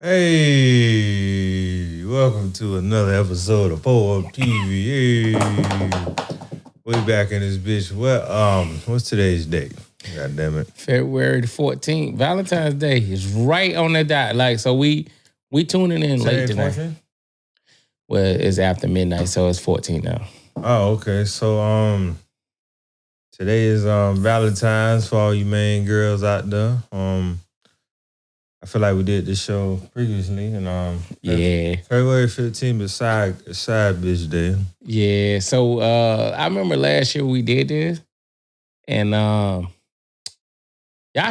Hey, welcome to another episode of Pull Up TV. Hey, we back in this bitch. What's today's date? God damn it. February the 14th, Valentine's Day is right on the dot. Like, so we tuning in late tonight. 14? Well, it's after midnight, so it's 14 now. Oh, okay. So today is Valentine's for all you main girls out there. I feel like we did this show previously, and Yeah. February 15th is side bitch day. Yeah. So I remember last year we did this, and y'all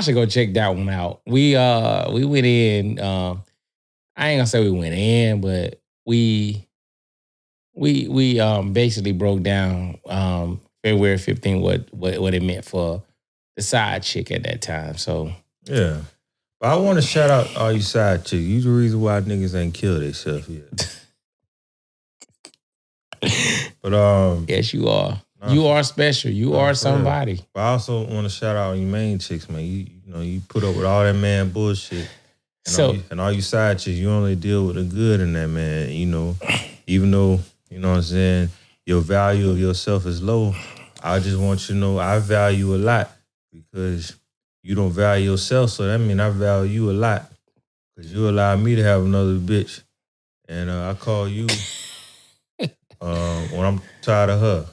should go check that one out. We went in. I ain't gonna say we went in, but we basically broke down February 15th what it meant for the side chick at that time. So Yeah. But I want to shout out all you side chicks. You the reason why niggas ain't killed themselves yet. But yes, you are. You are special. You are somebody. But I also want to shout out you main chicks, man. You know, you put up with all that man bullshit. And all you side chicks, you only deal with the good in that, man. You know, even though, you know what I'm saying, your value of yourself is low, I just want you to know I value a lot because you don't value yourself, so that means I value you a lot. Because you allow me to have another bitch. And I call you when I'm tired of her.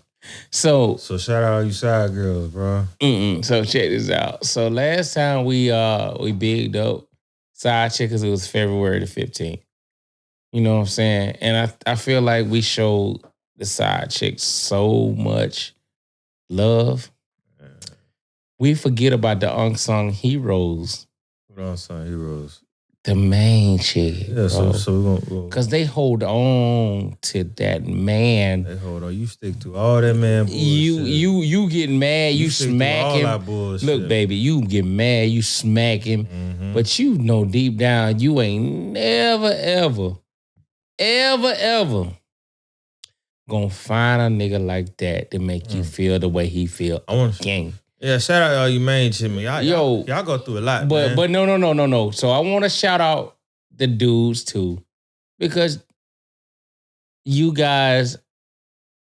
So shout out all you side girls, bro. So check this out. So last time we bigged up side chickers, it was February the 15th. You know what I'm saying? And I feel like we showed the side chicks so much love. We forget about the unsung heroes. What unsung heroes? The main chick. Yeah, so we're gonna because they hold on to that man. They hold on. You stick to all that man bullshit. You get mad, you smack him. All that bullshit. Look, baby, you get mad, you smack him. Mm-hmm. But you know deep down, you ain't never, ever gonna find a nigga like that to make you feel the way he feel. I want gang. Yeah, shout out all you main chicks, man. Y'all go through a lot, man. But no. So I want to shout out the dudes too, because you guys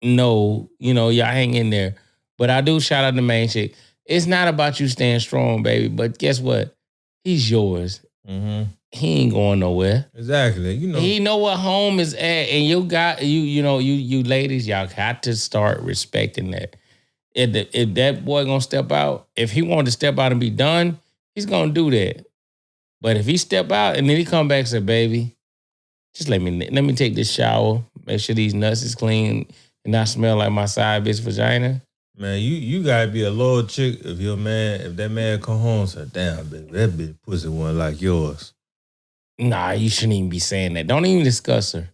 know, y'all hang in there. But I do shout out the main chick. It's not about you staying strong, baby. But guess what? He's yours. Mm-hmm. He ain't going nowhere. Exactly. He know what home is at, and you ladies, y'all got to start respecting that. If that boy gonna step out, if he wanted to step out and be done, he's gonna do that. But if he step out and then he come back and say, baby, just let me take this shower, make sure these nuts is clean and not smell like my side bitch vagina. Man, you gotta be a loyal chick if that man come home and say, damn, baby, that bitch pussy one like yours. Nah, you shouldn't even be saying that. Don't even discuss her.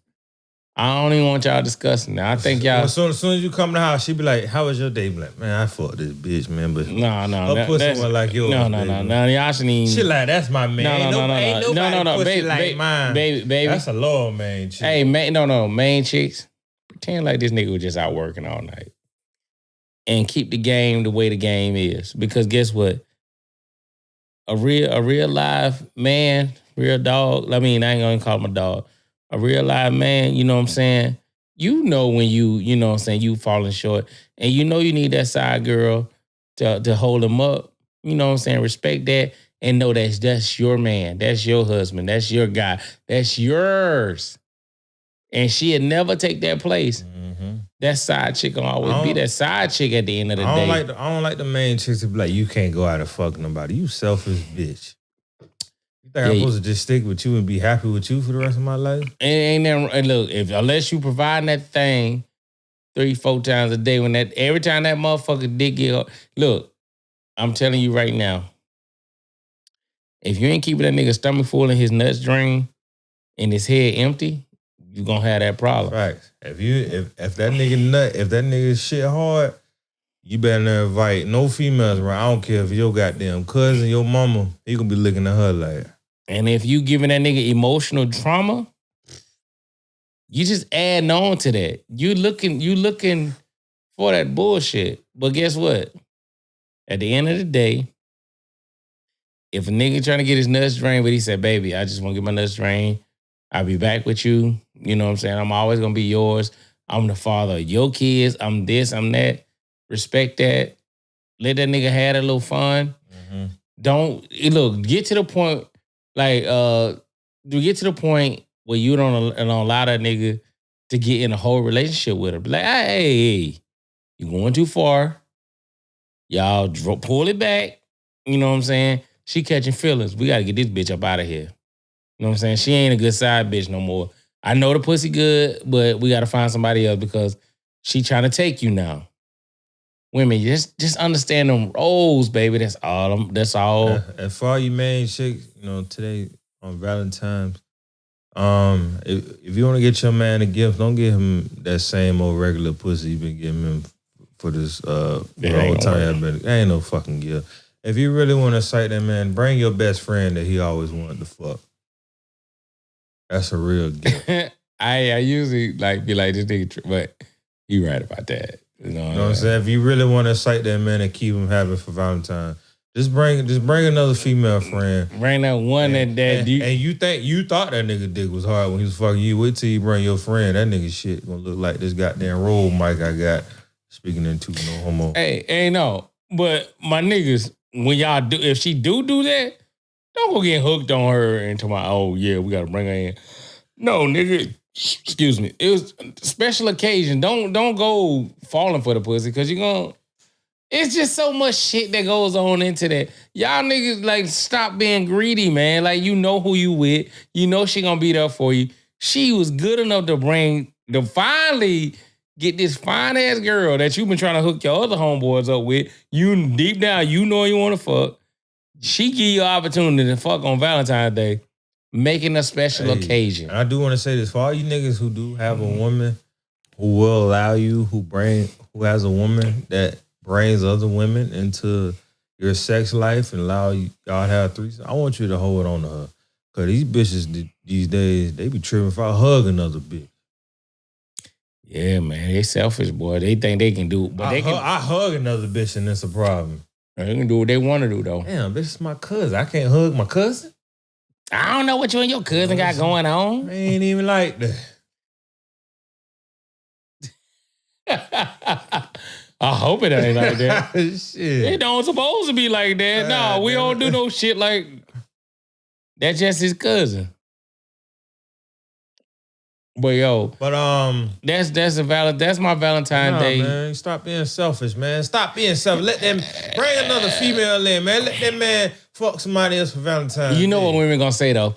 I don't even want y'all discussing that. I think y'all... As soon as you come to the house, she be like, how was your day? Be like, man, I fucked this bitch, man. But her pussy one like yours. No. Y'all shouldn't even... She like, that's my man. No. Pussy like mine. Baby. That's a loyal main chick. Hey, main chicks, pretend like this nigga was just out working all night. And keep the game the way the game is. Because guess what? A real live man, real dog, I ain't gonna call him a dog. A real live man, you know what I'm saying? You know when you know what I'm saying, you falling short. And you know you need that side girl to hold him up. You know what I'm saying? Respect that and know that's your man. That's your husband. That's your guy. That's yours. And she'll never take that place. Mm-hmm. That side chick gonna always be that side chick at the end of the day. I don't like the main chicks to be like, you can't go out and fuck nobody. You selfish bitch. You think I'm supposed to just stick with you and be happy with you for the rest of my life? And look, unless you providing that thing 3-4 times a day, every time that motherfucker dick get, look, I'm telling you right now, if you ain't keeping that nigga stomach full and his nuts drained and his head empty, you gonna have that problem. Right. If that nigga shit hard, you better not invite no females around. I don't care if your goddamn cousin, your mama, he gonna be looking at her like. And if you giving that nigga emotional trauma, you just adding on to that. You looking for that bullshit. But guess what? At the end of the day, If a nigga trying to get his nuts drained, but he said, baby, I just want to get my nuts drained. I'll be back with you. You know what I'm saying? I'm always going to be yours. I'm the father of your kids. I'm this, I'm that. Respect that. Let that nigga have a little fun. Mm-hmm. Don't, look, get to the point, like, get to the point where you don't allow that nigga to get in a whole relationship with her. Be like, hey, you going too far. Y'all pull it back. You know what I'm saying? She catching feelings. We got to get this bitch up out of here. You know what I'm saying? She ain't a good side bitch no more. I know the pussy good, but we got to find somebody else because she trying to take you now. Women, just understand them roles, baby. That's all. That's all. And for all you main chicks, you know, today on Valentine's, if you want to get your man a gift, don't give him that same old regular pussy you've been giving him for this the whole time. That ain't no fucking gift. If you really want to excite that man, bring your best friend that he always wanted to fuck. That's a real gift. I usually be like this nigga, but you right about that. You know what I'm saying? If you really want to excite that man and keep him happy for Valentine's, just bring another female friend. Bring that one and you thought that nigga dick was hard when he was fucking you. Wait till you bring your friend. That nigga shit gonna look like this goddamn roll mic I got. Speaking into no homo. Hey, no. But my niggas, when y'all do, if she do that, don't go get hooked on her into my, oh yeah, we gotta bring her in. No, nigga. Excuse me. It was a special occasion. Don't go falling for the pussy because you're gonna. It's just so much shit that goes on into that. Y'all niggas stop being greedy, man. Like you know who you with. You know she gonna be there for you. She was good enough to finally get this fine ass girl that you've been trying to hook your other homeboys up with. You deep down, you know you want to fuck. She give you an opportunity to fuck on Valentine's Day, making a special occasion. I do want to say this for all you niggas who do have a woman who will allow you, who has a woman that brings other women into your sex life and allow y'all to have threesomes. I want you to hold on to her. Because these bitches these days, they be tripping if I hug another bitch. Yeah, man. They selfish, boy. They think they can do it. But I hug another bitch and it's a problem. They can do what they want to do, though. Damn, this is my cousin. I can't hug my cousin? I don't know what you and your cousin got going on. I ain't even like that. I hope it ain't like that. Shit. It don't supposed to be like that. No, we don't do no shit like that's just his cousin. But that's my Valentine's Day. Man, stop being selfish, man. Stop being selfish. Let them bring another female in, man. Let that man fuck somebody else for Valentine's. You know what women gonna say though?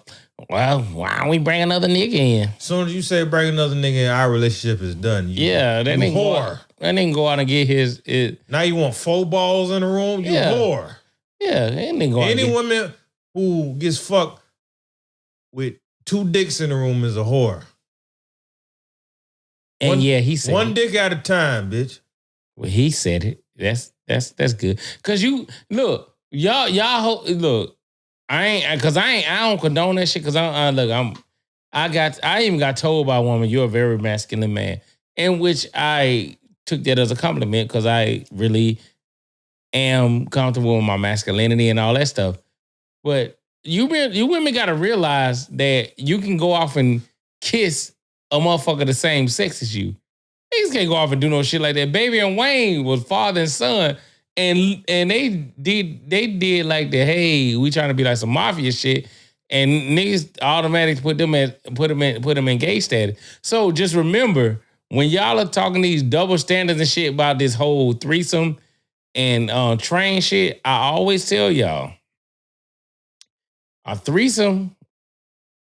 Well, why don't we bring another nigga in? As soon as you say bring another nigga in, our relationship is done. That nigga go out and get his. Now you want 4 balls in the room? You whore. Yeah, that nigga go out. Any woman who gets fucked with 2 dicks in the room is a whore. And he said one dick at a time, bitch. Well, he said it. That's good. Cause you look, y'all look. I don't condone that shit. Cause I even got told by a woman, you're a very masculine man, in which I took that as a compliment because I really am comfortable with my masculinity and all that stuff. But you women got to realize that you can go off and kiss a motherfucker the same sex as you. Niggas can't go off and do no shit like that. Baby and Wayne was father and son, and they did like the hey, we trying to be like some mafia shit, and niggas automatically put them in gay status. So just remember when y'all are talking these double standards and shit about this whole threesome and train shit, I always tell y'all a threesome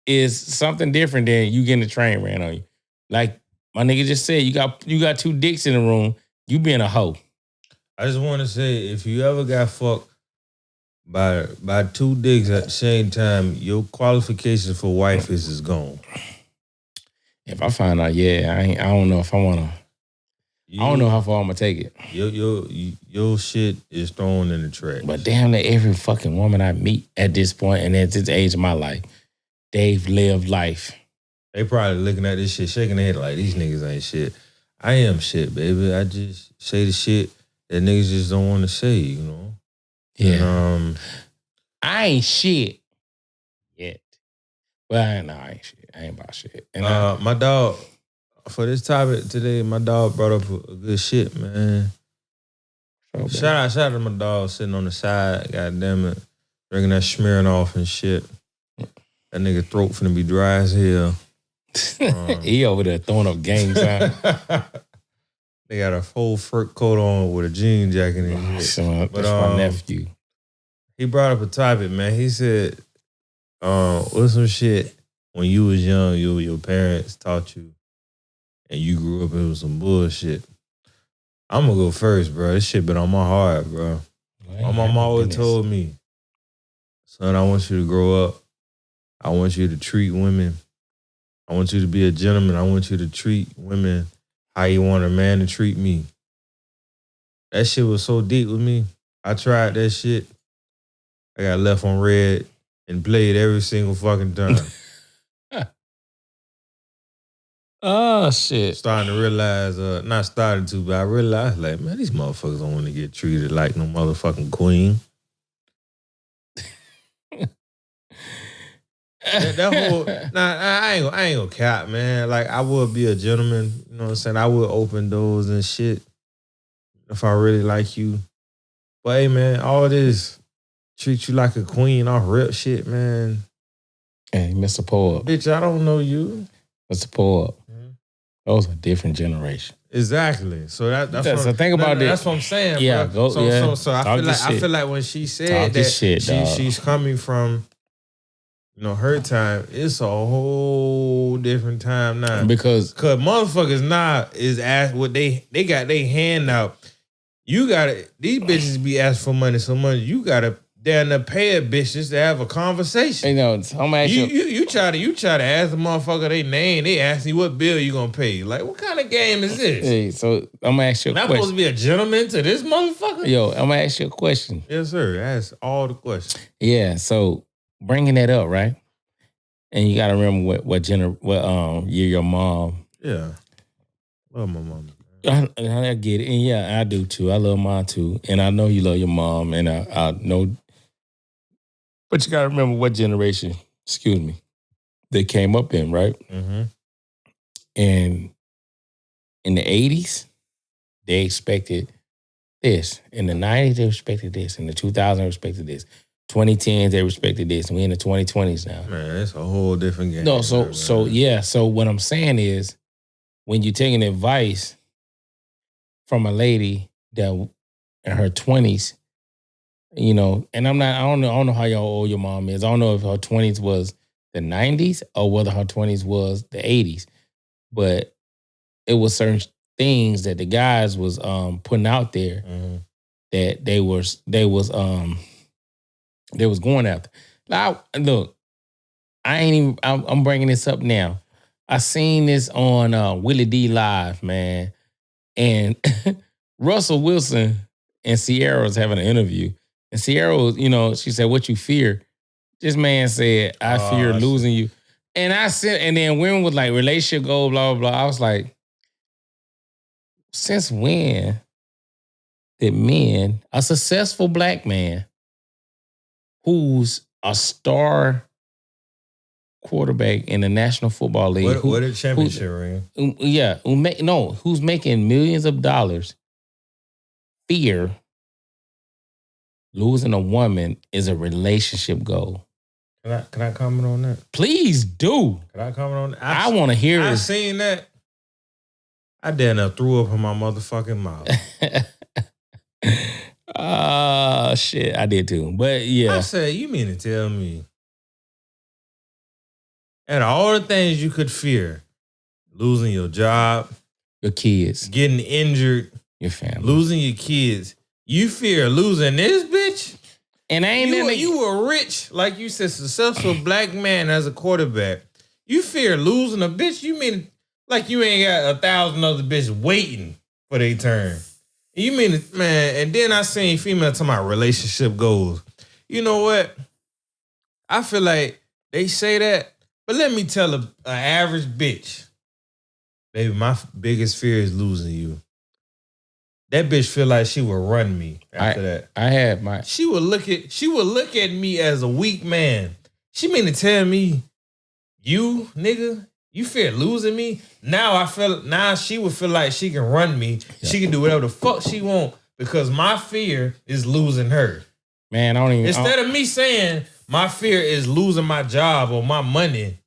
is something different than you getting a train ran on you. Like my nigga just said, you got 2 dicks in the room, you being a hoe. I just want to say, if you ever got fucked by 2 dicks at the same time, your qualifications for wife is gone. If I find out, I don't know if I want to. I don't know how far I'm gonna take it. Your shit is thrown in the trash. But damn near every fucking woman I meet at this point and at this age of my life, they've lived life. They probably looking at this shit, shaking their head like, these niggas ain't shit. I am shit, baby. I just say the shit that niggas just don't want to say, you know? Yeah. And, I ain't shit yet. Well, I ain't shit. I ain't about shit. And my dog, for this topic today, my dog brought up a good shit, man. Shout out to my dog sitting on the side, goddamn it, drinking that Smirnoff and shit. That nigga throat finna be dry as hell. He over there throwing up gang sign. They got a full fur coat on with a jean jacket and shit. That's my nephew. He brought up a topic, man. He said, what's some shit when you was young, your parents taught you and you grew up, it was some bullshit. I'm gonna go first, bro. This shit been on my heart, bro. My mom always told me, son, I want you to grow up. I want you to treat women. I want you to be a gentleman. I want you to treat women how you want a man to treat me. That shit was so deep with me. I tried that shit. I got left on red and played every single fucking time. Oh, shit. Starting to realize, not starting to, but I realized, like, man, these motherfuckers don't want to get treated like no motherfucking queen. that whole, I ain't gonna cap, man. Like, I would be a gentleman, you know what I'm saying? I would open doors and shit if I really like you. But hey, man, all this treat you like a queen off rip shit, man. Hey, Mr. Pull-Up. Bitch, I don't know you. Mr. Pull-Up. Those are different generation. Exactly. So that's what, so think about it. That's what I'm saying. Yeah, bro. So I feel like when she said that shit, she's coming from, you know, her time, it's a whole different time now. Because motherfuckers now is asked what they got their hand out. You gotta, these bitches be asking for money so much, you gotta down there pay a bitch just to have a conversation. You know, I'm asking you try to ask the motherfucker their name, they ask you what bill you gonna pay. Like, what kind of game is this? Hey, so I'm gonna ask you a question. Not supposed to be a gentleman to this motherfucker? Yo, I'm gonna ask you a question. Yes, sir. Ask all the questions. Yeah, so bringing that up, right? And you gotta remember what year your mom. Yeah. Love my mama. I get it. And yeah, I do too. I love mine too. And I know you love your mom. And I know. But you got to remember what generation, they came up in, right? Mm-hmm. And in the 80s, they expected this. In the 90s, they respected this. In the 2000s, they respected this. 2010s, they respected this. And we're in the 2020s now. Man, it's a whole different game. No, so what I'm saying is, when you're taking advice from a lady that in her 20s, you know, and I don't know how y'all old your mom is. I don't know if her 20s was the 90s or whether her 20s was the 80s. But it was certain things that the guys was putting out there that they was going after. Now, look, I'm bringing this up now. I seen this on Willie D Live, man. And Russell Wilson and Ciara was having an interview. And Ciara, you know, she said, "What you fear?" This man said, "I fear losing you." And I said, and then women was like, relationship goal, blah, blah, blah. I was like, since when did men, a successful black man who's a star quarterback in the National Football League. What a championship ring. Yeah. Who's making millions of dollars, fear losing a woman is a relationship goal. Can I comment on that? Please do. Can I comment on that? I want to hear it. I seen that. I damn near threw up in my motherfucking mouth. Shit. I did too. But yeah. I said, you mean to tell me and all the things you could fear, losing your job, your kids, getting injured, your family, losing your kids, you fear losing this bitch? And you were rich, like you said, successful black man as a quarterback. You fear losing a bitch? You mean like you ain't got 1,000 other bitches waiting for their turn? You mean, man, and then I seen female talking about relationship goals. You know what? I feel like they say that, but let me tell an average bitch, baby, my biggest fear is losing you. that bitch feel like she would run me after that. I had my. She would look at me as a weak man. She mean to tell me, you nigga, you fear losing me. Now she would feel like she can run me. Yeah. She can do whatever the fuck she want because my fear is losing her. Man, I don't even. Instead of me saying my fear is losing my job or my money,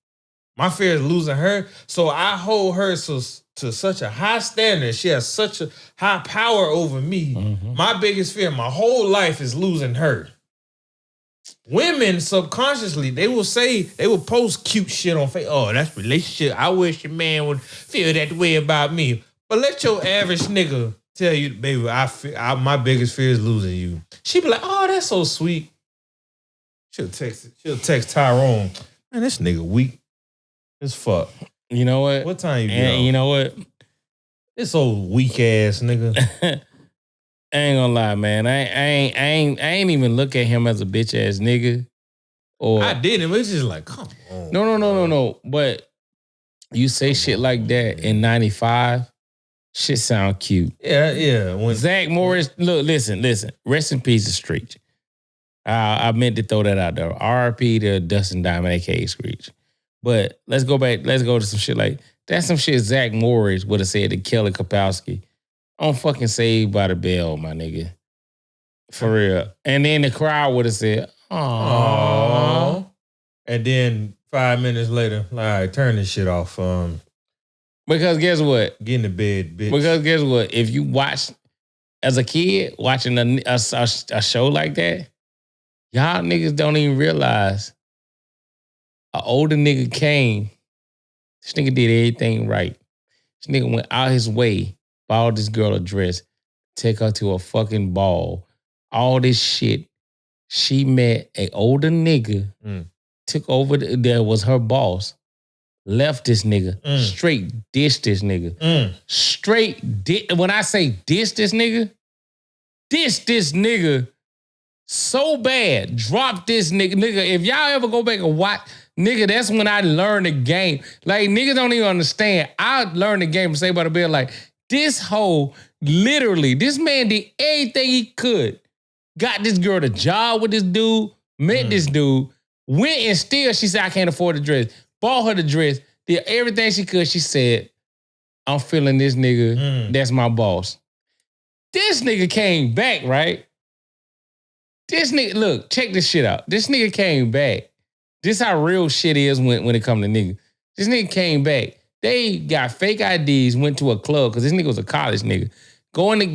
my fear is losing her. So I hold her to such a high standard. She has such a high power over me. Mm-hmm. My biggest fear my whole life is losing her. Women subconsciously, they will post cute shit on Facebook. Oh, that's relationship. I wish your man would feel that way about me. But let your average nigga tell you, baby, my biggest fear is losing you. She be like, oh, that's so sweet. She'll text Tyrone. Man, this nigga weak as fuck. You know what? What time you get on? You know what? This old weak ass nigga. I ain't gonna lie, man. I ain't even look at him as a bitch ass nigga. Or I didn't. It's just like, come on. No. But you say shit like that in 95, shit sound cute. Yeah. When Zach Morris, look, listen. Rest in peace, the Screech. I meant to throw that out there. RIP to Dustin Diamond, aka Screech. But let's go back. Let's go to some shit like that's some shit Zach Morris would have said to Kelly Kapowski. I'm fucking Saved by the Bell, my nigga. For real. And then the crowd would have said, aww. And then 5 minutes later, all right, turn this shit off. Because guess what? Get in the bed, bitch. Because guess what? If you watch, as a kid, watching a show like that, y'all niggas don't even realize an older nigga came. This nigga did everything right. This nigga went out his way, bought this girl a dress, take her to a fucking ball, all this shit. She met an older nigga, took over, there was her boss, left this nigga, straight dished this nigga. When I say dish this nigga so bad, drop this nigga. Nigga, if y'all ever go back and watch, nigga, that's when I learned the game. Like, niggas don't even understand. I learned the game from Saved by the Bell. Like, this hoe, literally, this man did everything he could. Got this girl a job with this dude, met this dude, went and still, she said, I can't afford the dress. Bought her the dress, did everything she could. She said, I'm feeling this nigga, that's my boss. This nigga came back, right? This nigga, look, check this shit out. This nigga came back. This how real shit is when it come to niggas. This nigga came back. They got fake IDs, went to a club, because this nigga was a college nigga.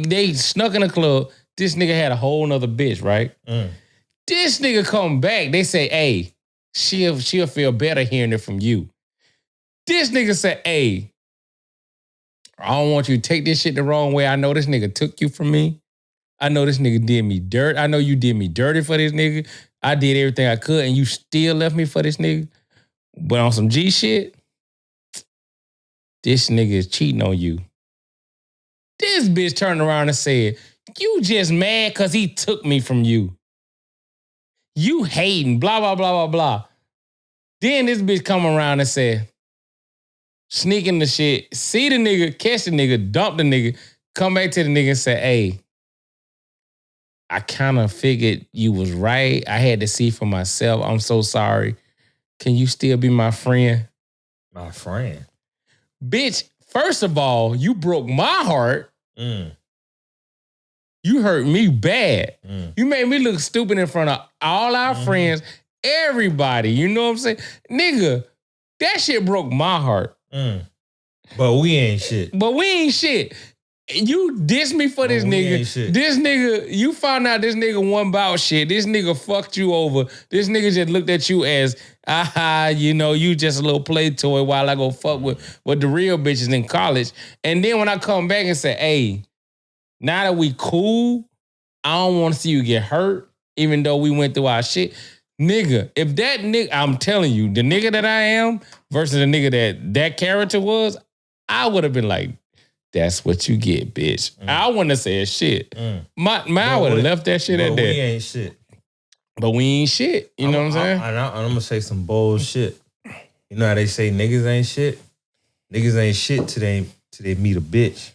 They snuck in a club. This nigga had a whole nother bitch, right? This nigga come back. They say, hey, she'll feel better hearing it from you. This nigga said, hey, I don't want you to take this shit the wrong way. I know this nigga took you from me. I know this nigga did me dirt. I know you did me dirty for this nigga. I did everything I could, and you still left me for this nigga. But on some G shit, this nigga is cheating on you. This bitch turned around and said, you just mad because he took me from you. You hating, blah, blah, blah, blah, blah. Then this bitch come around and said, sneaking the shit, see the nigga, catch the nigga, dump the nigga, come back to the nigga and say, hey, I kind of figured you was right. I had to see for myself. I'm so sorry. Can you still be my friend? My friend? Bitch, first of all, you broke my heart. You hurt me bad. You made me look stupid in front of all our friends, everybody. You know what I'm saying? Nigga, that shit broke my heart. But we ain't shit. You diss me for this nigga. This nigga, you found out this nigga won about shit. This nigga fucked you over. This nigga just looked at you as, you know, you just a little play toy while I go fuck with the real bitches in college. And then when I come back and say, hey, now that we cool, I don't want to see you get hurt, even though we went through our shit. Nigga, if that nigga, I'm telling you, the nigga that I am versus the nigga that character was, I would have been like, that's what you get, bitch. I wouldn't have said shit. I would have left that shit at that. We ain't shit. But we ain't shit. You know what I'm saying? I'm going to say some bullshit. You know how they say niggas ain't shit? Niggas ain't shit till they meet a bitch.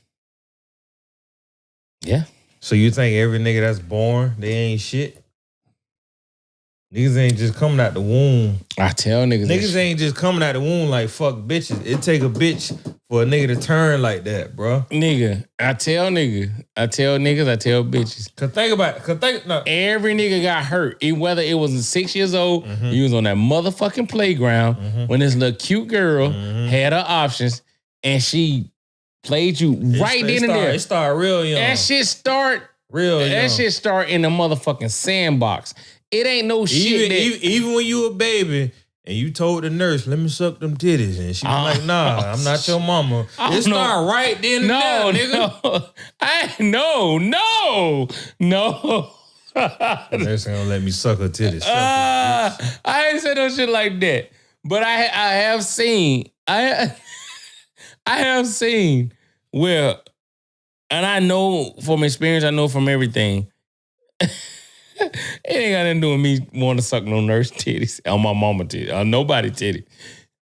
Yeah. So you think every nigga that's born, they ain't shit? Niggas ain't just coming out the womb. I tell niggas. Niggas ain't just coming out the womb like fuck bitches. It take a bitch for a nigga to turn like that, bro. Nigga, I tell niggas, I tell bitches. Cause think about it. No. Every nigga got hurt. Whether it was 6 years old, you was on that motherfucking playground when this little cute girl had her options and she played you right then and there. It start real young. That shit start real young. That shit start in the motherfucking sandbox. It ain't no shit. Even when you a baby and you told the nurse, let me suck them titties. And she was like, nah, I'm not your mama. It start right then and there, nigga. No. The nurse ain't gonna let me suck her titties. I ain't said no shit like that. But I have seen, I have seen where, and I know from experience, I know from everything, it ain't got nothing to do with me wanting to suck no nurse titties on my mama titty, on nobody titty.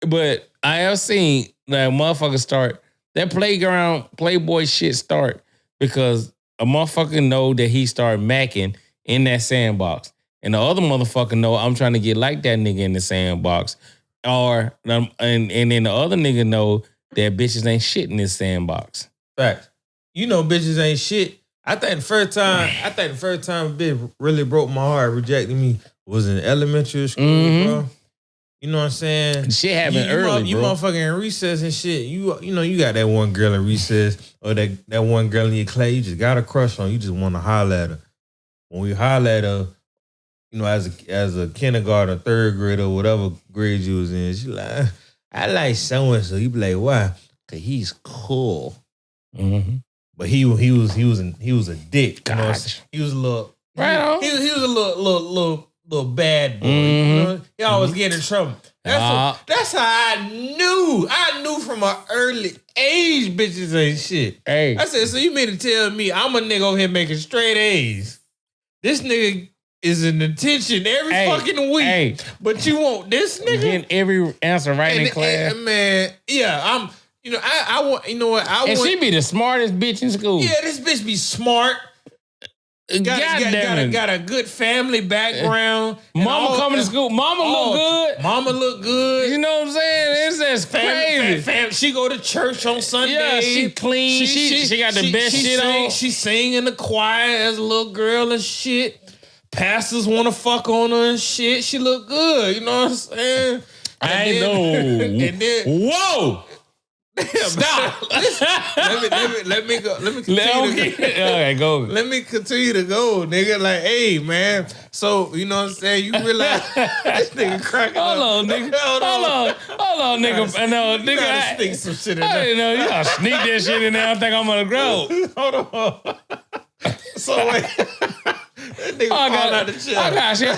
But I have seen that motherfucker start, that playground, playboy shit start because a motherfucker know that he started macking in that sandbox. And the other motherfucker know I'm trying to get like that nigga in the sandbox. And then the other nigga know that bitches ain't shit in this sandbox. Fact. You know bitches ain't shit. I think the first time a bitch really broke my heart, rejecting me, was in elementary school, bro. You know what I'm saying? Shit happened early, you bro. motherfucking in recess and shit. You know you got that one girl in recess or that one girl in your class. You just got a crush on. You just want to holler at her. When we holler at her, you know, as a kindergarten, third grade or whatever grade you was in, she like, I like so and so. You be like, why? Cause he's cool. Mm-hmm. But he was a dick. You know, he was a little right. He was a little bad boy. You know? He always get in trouble. That's how I knew. I knew from an early age bitches ain't shit. Hey. I said, so you mean to tell me I'm a nigga over here making straight A's? This nigga is in attention every fucking week. Hey. But you want this nigga? Getting every answer right in class. Man, yeah, I want, you know what? She be the smartest bitch in school. Yeah, this bitch be smart. Got a good family background. Mama coming to school. Mama look good. Mama look good. You know what I'm saying? It's just crazy. She go to church on Sunday. Yeah, she clean. She got the best shit on. She sing in the choir as a little girl and shit. Pastors want to fuck on her and shit. She look good. You know what I'm saying? I know. And then, whoa. Stop. Let me go. Let me continue go. Let me continue to go, nigga. Like, hey, man. So, you know what I'm saying? You realize this nigga cracking up. Hold on, nigga. Hold on, nigga. No, nigga. You gotta sneak some shit in there. I didn't know. You gotta sneak that shit in there. I think I'm gonna grow. Hold on. So, wait. That nigga falling out the chair. I got shit.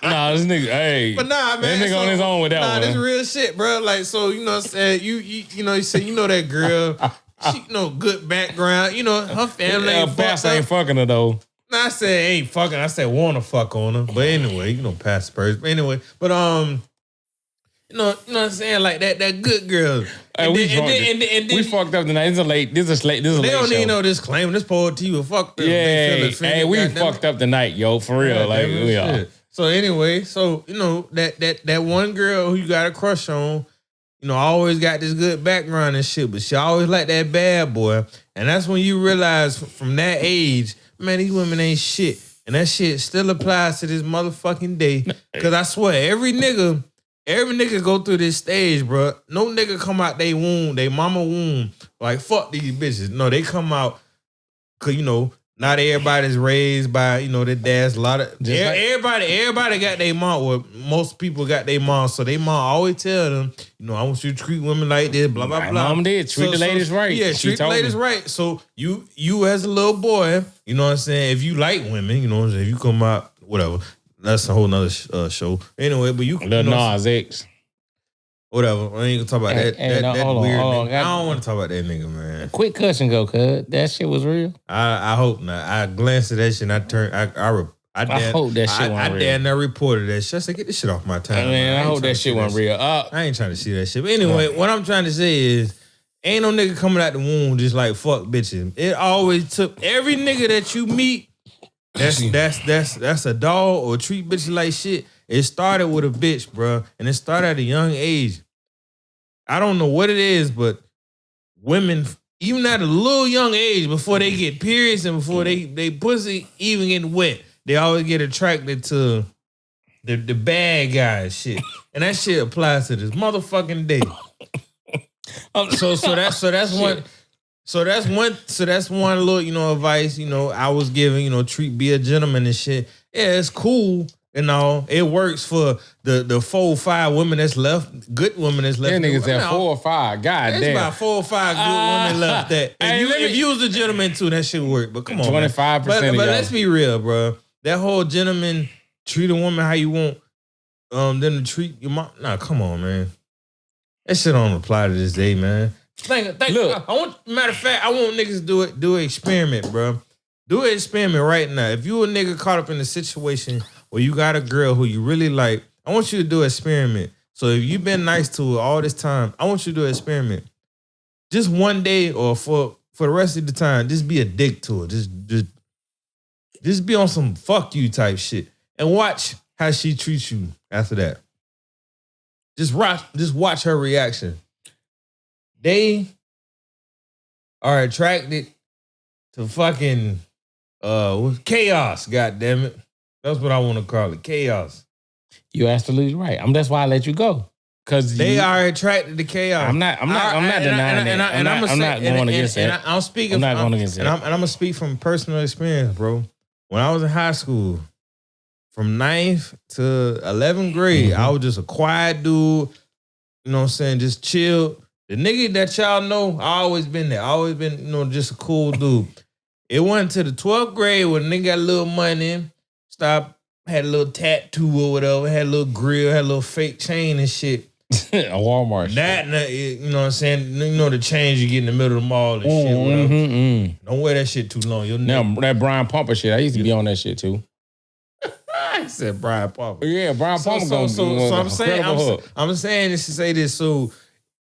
Nah, this nigga, hey. But nah, man. That nigga on his own with that one. Nah, this real shit, bro. Like, so, you know what I'm saying? You know, you say, you know that girl, she, you know, good background. You know, her family ain't fucked up. Ain't fucking her, though. Nah, I said ain't fucking. I said wanna fuck on her. But anyway, you know, past person. But anyway, you know what I'm saying? Like that good girl. And we fucked up tonight. This is a late They don't show. need no disclaimer. This poor T was fucked up. Yeah, hey, we fucked up tonight, yo, for real. Like we are. So anyway, you know, that one girl who you got a crush on, you know, always got this good background and shit, but she always like that bad boy. And that's when you realize from that age, man, these women ain't shit. And that shit still applies to this motherfucking day. Cause I swear, every nigga go through this stage, bro. No nigga come out they womb, they mama womb, like fuck these bitches. No, they come out, cause you know, not everybody's raised by, you know, their dad's a lot of everybody got their mom, or most people got their mom. So they mom always tell them, you know, I want you to treat women like this, blah, blah, blah. My mom did. Treat the ladies right. Yeah, treat the ladies right. So you as a little boy, you know what I'm saying, if you like women, you know what I'm saying, if you come out, whatever. That's a whole nother show. Anyway, but you Nas X. Whatever. I ain't gonna talk about that weird nigga. I don't want to talk about that nigga, man. Quick cuss and go, cuz. That shit was real. I hope not. I glanced at that shit and I turned. I hope that shit wasn't real. I damn near reported that shit. I said, get this shit off my time. I hope that shit wasn't real. I ain't trying to see that shit. But anyway, what I'm trying to say is, Ain't no nigga coming out the womb just like fuck bitches. It always took every nigga that you meet. That's a dog or treat bitches like shit. It started with a bitch, bro, and it started at a young age. I don't know what it is, but women, even at a little young age, before they get periods and before they pussy even get wet, they always get attracted to the bad guys shit, and that shit applies to this motherfucking day. So that's one little advice I was giving be a gentleman and shit. Yeah, it's cool. It works for the 4 or 5 women that's left, good women that's left. That niggas at 4 or 5. God damn. There's about 4 or 5 good women left that. If you was a gentleman too, that shit work. But come on, 25%. But let's be real, bro. That whole gentleman treat a woman how you want them to treat your mom. Nah, come on, man. That shit don't apply to this day, man. Look, matter of fact, I want niggas to do an experiment, bro. Do an experiment right now. If you a nigga caught up in a situation where you got a girl who you really like, I want you to do an experiment. So if you've been nice to her all this time, I want you to do an experiment. Just one day or for the rest of the time, just be a dick to her. Just be on some fuck you type shit. And watch how she treats you after that. Just watch her reaction. They are attracted to fucking chaos, goddammit. That's what I want to call it, chaos. You're absolutely right. That's why I let you go. Cause they are attracted to chaos. I'm not denying that. I'm not going against that. I'm speaking. I'm not going against that. And I'm gonna speak from personal experience, bro. When I was in high school, from 9th to 11th grade, I was just a quiet dude. You know what I'm saying? Just chill. The nigga that y'all know, I always been there. I always been, just a cool dude. It went to the 12th grade when the nigga got a little money, had a little tattoo or whatever, had a little grill, had a little fake chain and shit. A Walmart that, you know what I'm saying? The change you get in the middle of the mall and shit, whatever. Don't wear that shit too long. Now, that Brian Pumper shit, I used to be on that shit too. I said Brian Pumper. Yeah, Brian Pumper. So I'm saying this to say this. So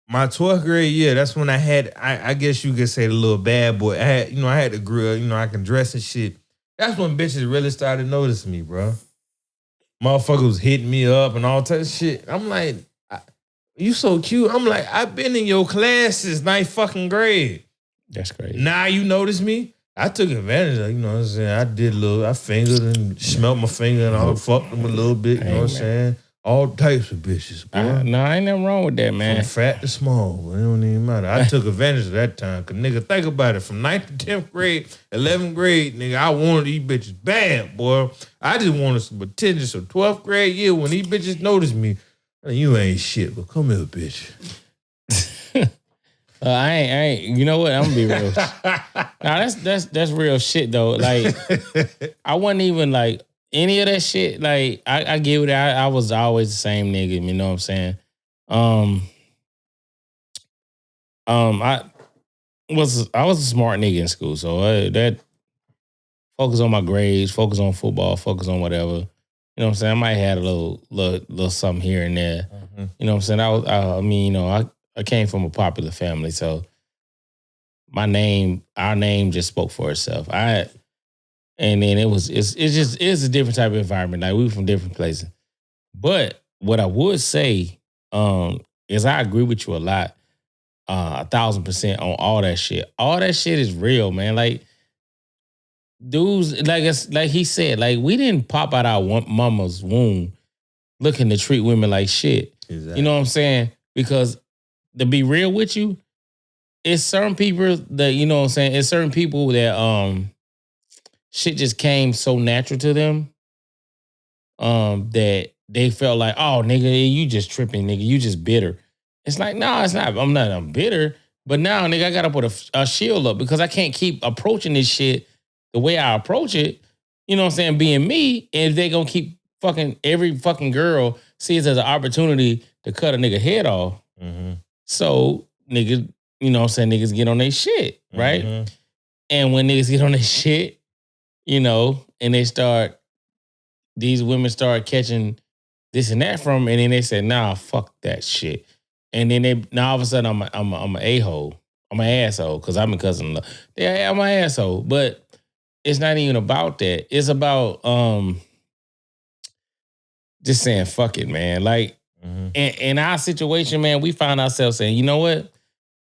my 12th grade year, that's when I had, I guess you could say the little bad boy. I had the grill, I can dress and shit. That's when bitches really started noticing me, bro. Motherfuckers was hitting me up and all type of shit. I'm like, you so cute. I'm like, I've been in your class since 9th fucking grade. That's crazy. Now you notice me? I took advantage of it, you know what I'm saying? I fingered and smelt my finger and I fucked them a little bit, you know what I'm saying? All types of bitches, boy. Ain't nothing wrong with that, man. From fat to small, it don't even matter. I took advantage of that time, cause nigga, think about it. From 9th to 10th grade, 11th grade, nigga, I wanted these bitches bad, boy. I just wanted some attention. So 12th grade year, when these bitches noticed me, you ain't shit, but come here, bitch. I ain't. You know what? I'm gonna be real. Nah, that's real shit though. Like, I wasn't even like any of that shit. Like, I give it. I was always the same nigga. You know what I'm saying? I was a smart nigga in school, so that focus on my grades, focus on football, focus on whatever. You know what I'm saying? I might have had a little something here and there. Mm-hmm. You know what I'm saying? I came from a popular family, so our name just spoke for itself. And then it's a different type of environment. Like, we were from different places. But what I would say is I agree with you a lot, 1,000% on all that shit. All that shit is real, man. Like, dudes, like he said, like, we didn't pop out our mama's womb looking to treat women like shit. Exactly. You know what I'm saying? Because to be real with you, it's certain people that, you know what I'm saying, it's certain people that shit just came so natural to them that they felt like, oh, nigga, you just tripping, nigga, you just bitter. It's like, no, it's not. I'm bitter. But now, nigga, I got to put a shield up because I can't keep approaching this shit the way I approach it. You know what I'm saying? Being me, and if they going to keep fucking every fucking girl sees it as an opportunity to cut a nigga head off. Mm-hmm. So, niggas, you know what I'm saying, niggas get on their shit, right? Mm-hmm. And when niggas get on their shit, and these women start catching this and that from them, and then they say, nah, fuck that shit. And then now all of a sudden I'm an a-hole. I'm an asshole because I'm a cousin. Yeah, I'm an asshole. But it's not even about that. It's about just saying fuck it, man. Like in our situation, man, we find ourselves saying, you know what?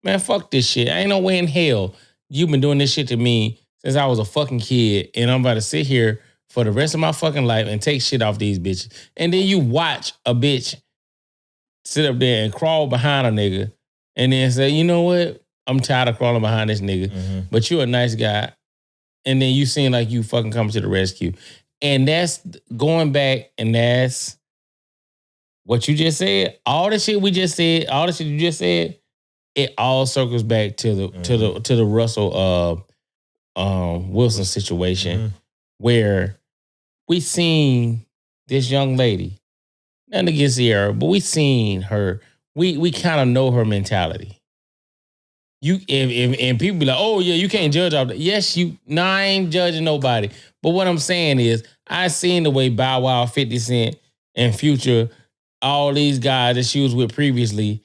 Man, fuck this shit. Ain't no way in hell you've been doing this shit to me since I was a fucking kid, and I'm about to sit here for the rest of my fucking life and take shit off these bitches. And then you watch a bitch sit up there and crawl behind a nigga and then say, you know what? I'm tired of crawling behind this nigga, but you're a nice guy. And then you seem like you fucking come to the rescue. And that's going back, and that's what you just said. All the shit we just said, all the shit you just said, it all circles back to the Russell Wilson situation where we seen this young lady, nothing against Ciara, but we seen her. We kind of know her mentality. You and people be like, oh yeah, you can't judge off that. Yes, I ain't judging nobody. But what I'm saying is, I seen the way Bow Wow, 50 Cent, and Future, all these guys that she was with previously,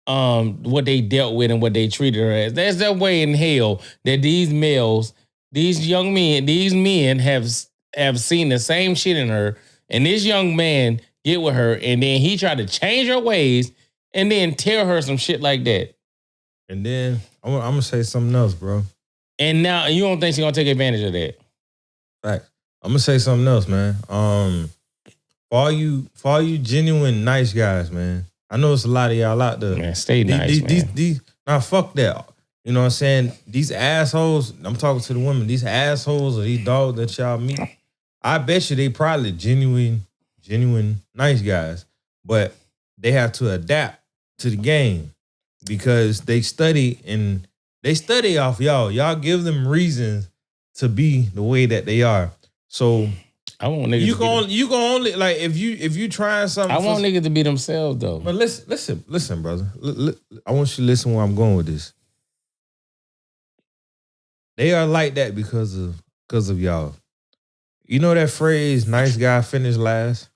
what they dealt with and what they treated her as. There's that way in hell that these males, these young men, these men have seen the same shit in her, and this young man get with her, and then he tried to change her ways, and then tell her some shit like that. And then I'm gonna say something else, bro. And now you don't think she's gonna take advantage of that? Right. I'm gonna say something else, man. For all you genuine nice guys, man. I know it's a lot of y'all out there. Man, stay nice, man. Nah, fuck that. You know what I'm saying? These assholes, I'm talking to the women, these assholes or these dogs that y'all meet, I bet you they probably genuine nice guys. But they have to adapt to the game because they study off y'all. Y'all give them reasons to be the way that they are. So I want niggas you can only like if you trying something. I want niggas to be themselves though. But listen, brother. I want you to listen where I'm going with this. They are like that because of y'all. You know that phrase, nice guy finish last?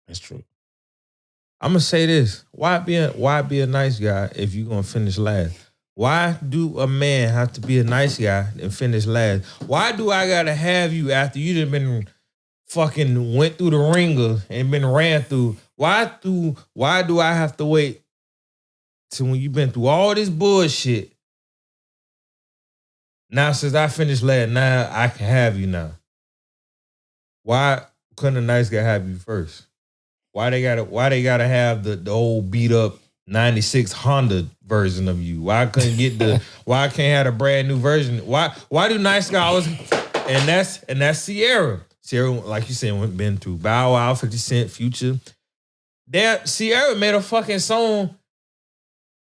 That's true. I'm gonna say this. Why be a nice guy if you're gonna finish last? Why do a man have to be a nice guy and finish last? Why do I gotta have you after you done been fucking went through the ringer and been ran through? Why do I have to wait till when you've been through all this bullshit? Now since I finished last, now I can have you now. Why couldn't a nice guy have you first? Why they gotta have the old beat up 96 Honda version of you? Why I can't have a brand new version? Why do nice guys and that's Ciara. Ciara, like you said, been through Bow Wow, 50 Cent, Future. Ciara made a fucking song.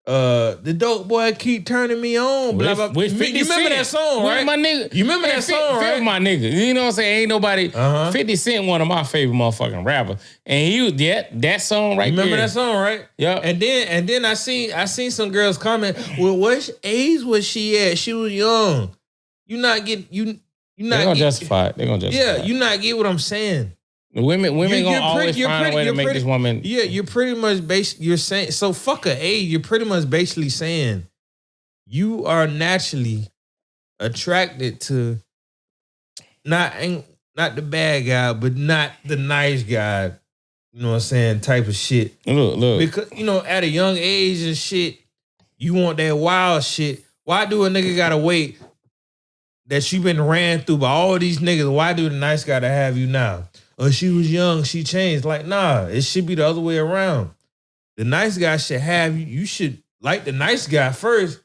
The dope boy keep turning me on. Blah, blah. You remember that song, right? My nigga. You remember that song, right? My nigga. You know what I'm saying? Ain't nobody. 50 Cent, one of my favorite motherfucking rappers, and that song right there. You remember that song, right? Yeah. And then I seen some girls comment. Well, what age was she at? She was young. They're gonna justify it. Yeah, you not get what I'm saying. Women gonna always find a way to make this woman. Yeah, you're pretty much you're saying, so fuck a age. You're pretty much basically saying you are naturally attracted to not the bad guy, but not the nice guy. You know what I'm saying? Type of shit. Look. Because, at a young age and shit, you want that wild shit. Why do a nigga gotta wait that you been ran through by all these niggas? Why do the nice guy to have you now? Or she was young, she changed. Like, nah, it should be the other way around. The nice guy should have you. You should like the nice guy first.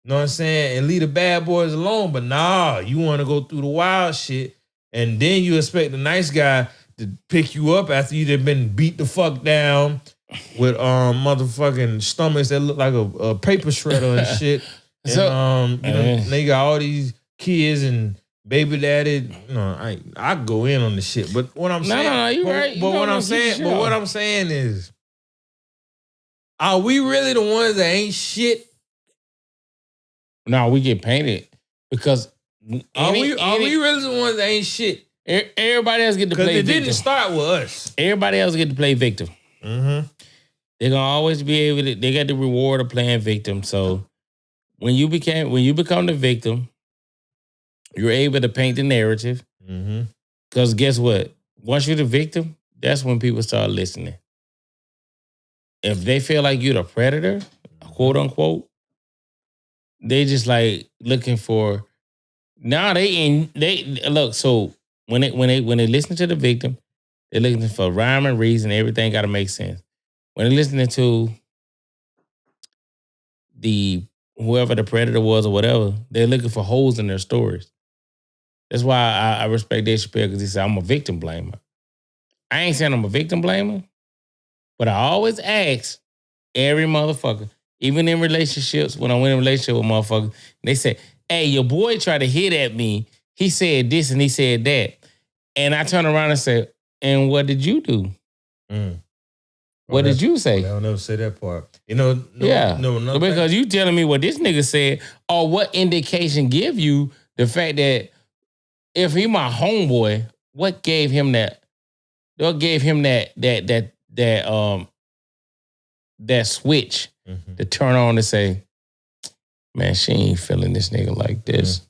You know what I'm saying? And leave the bad boys alone. But nah, you want to go through the wild shit. And then you expect the nice guy to pick you up after you done been beat the fuck down with motherfucking stomachs that look like a paper shredder and shit. And they got all these kids and baby daddy, I go in on the shit. But what I'm saying, no, you right. But what I'm saying is, are we really the ones that ain't shit? No, we get painted because are we really the ones that ain't shit? Everybody else get to play victim. Because it didn't start with us. Everybody else get to play victim. Mm-hmm. They're gonna always be able to. They got the reward of playing victim. So when you become the victim, you're able to paint the narrative. Because guess what? Once you're the victim, that's when people start listening. If they feel like you're the predator, quote unquote, they just like looking for. Now they look. So when they listen to the victim, they're looking for rhyme and reason. Everything got to make sense. When they're listening to whoever the predator was or whatever, they're looking for holes in their stories. That's why I respect Dave Chappelle, because he said, I'm a victim blamer. I ain't saying I'm a victim blamer, but I always ask every motherfucker, even in relationships, when I went in a relationship with motherfuckers, they say, hey, your boy tried to hit at me. He said this and he said that. And I turn around and say, and what did you do? What did you say? I'll never say that part. No, because you telling me what this nigga said, or what indication give you the fact that if he my homeboy, what gave him that? What gave him that switch to turn on to say, man, she ain't feeling this nigga like this.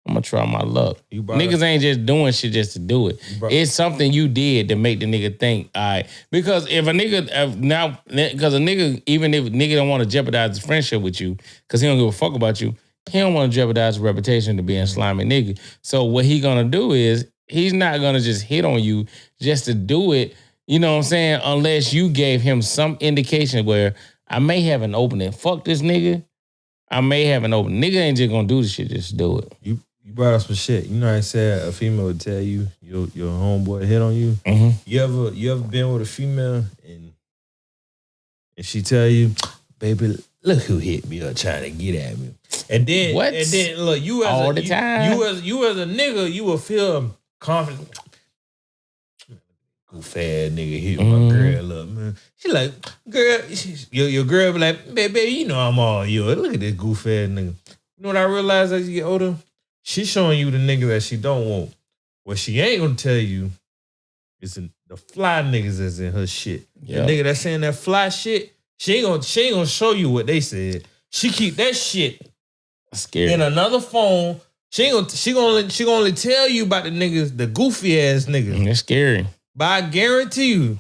I'm gonna try my luck. Niggas ain't just doing shit just to do it. It's something you did to make the nigga think, all right. Because if a nigga even if a nigga don't want to jeopardize his friendship with you, because he don't give a fuck about you, he don't want to jeopardize his reputation to being a slimy nigga. So what he gonna do is he's not gonna just hit on you just to do it. You know what I'm saying? Unless you gave him some indication where I may have an opening. Fuck this nigga. I may have an opening. Nigga ain't just gonna do this shit just to do it. You brought up some shit. You know how I said a female would tell you your homeboy hit on you? You ever been with a female and she tell you, baby, look who hit me up trying to get at me. And then look, you as all the time. You as a nigga, you will feel confident. Goof ass nigga hit my girl up, man. She like, girl, your girl be like, baby, you know I'm all yours. Look at this goof ass nigga. You know what I realized as you get older? She showing you the nigga that she don't want. What she ain't gonna tell you is the fly niggas that's in her shit. Yep. The nigga that's saying that fly shit, she ain't gonna show you what they said. She keep that shit scary in another phone. She gonna only tell you about the niggas, the goofy ass niggas. That's scary. But I guarantee you,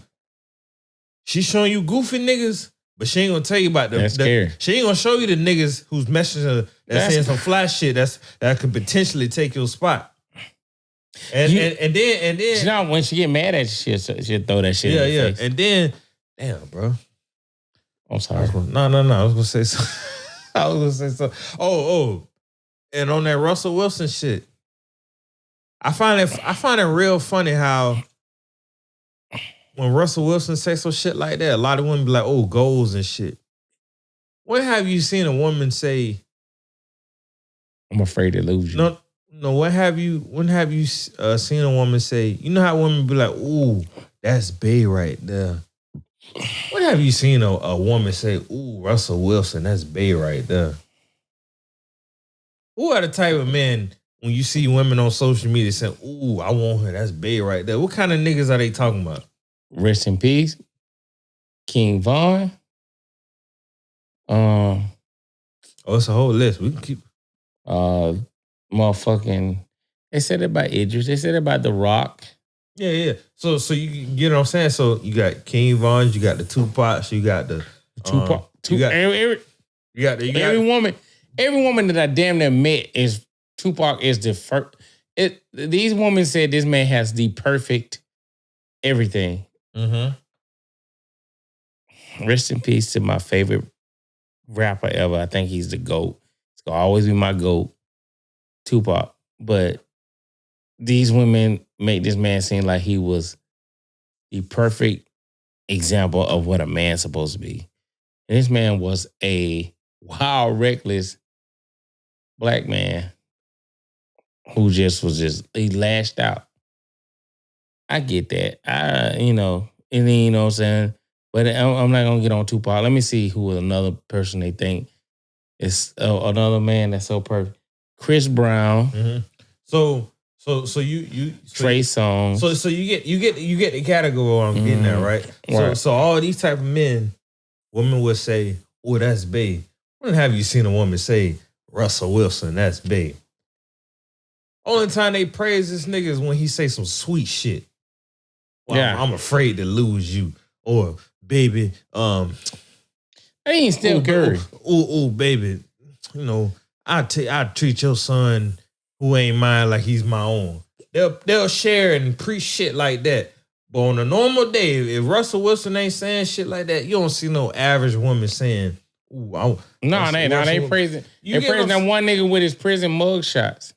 she's showing you goofy niggas, but she ain't gonna tell you about scary. She ain't gonna show you the niggas who's messaging her that's saying some fly shit that could potentially take your spot. And then you know, when she get mad at you, she'll throw that shit in your face. And then, damn, bro. I'm sorry. No. I was gonna say something. Oh. And on that Russell Wilson shit, I find it real funny how when Russell Wilson say some shit like that, a lot of women be like, oh, goals and shit. When have you seen a woman say, I'm afraid to lose you? No, when have you seen a woman say, you know how women be like, ooh, that's bae right there. When have you seen a woman say, ooh, Russell Wilson, that's bae right there? Who are the type of men when you see women on social media saying, ooh, I want her, that's bae right there? What kind of niggas are they talking about? Rest in peace, King Von. It's a whole list. We can keep. Motherfucking. They said it about Idris. They said it about The Rock. Yeah. So you get what I'm saying. So you got King Von, you got the Tupacs, you got the Tupac. Every woman that I damn near met is Tupac is the first. These women said this man has the perfect everything. Rest in peace to my favorite rapper ever. I think he's the GOAT. It's gonna always be my GOAT, Tupac. But these women make this man seem like he was the perfect example of what a man's supposed to be. And this man was a wild, reckless black man who he lashed out. I get that. And then, you know what I'm saying? But I'm not going to get on Tupac. Let me see who another person they think is another man that's so perfect. Chris Brown. So you Trey Songz. So you get the category I'm getting at, right? So all these type of men women would say, "Oh, that's bae." When have you seen a woman say, "Russell Wilson, that's bae"? Only time they praise this nigga is when he say some sweet shit. Well, Yeah. I'm afraid to lose you, or baby, I ain't still Curry. Oh, baby, you know, I treat your son who ain't mine like he's my own. They'll share and preach shit like that. But on a normal day, if Russell Wilson ain't saying shit like that, you don't see no average woman saying, "Ooh, they praising. They praising that one nigga with his prison mug shots.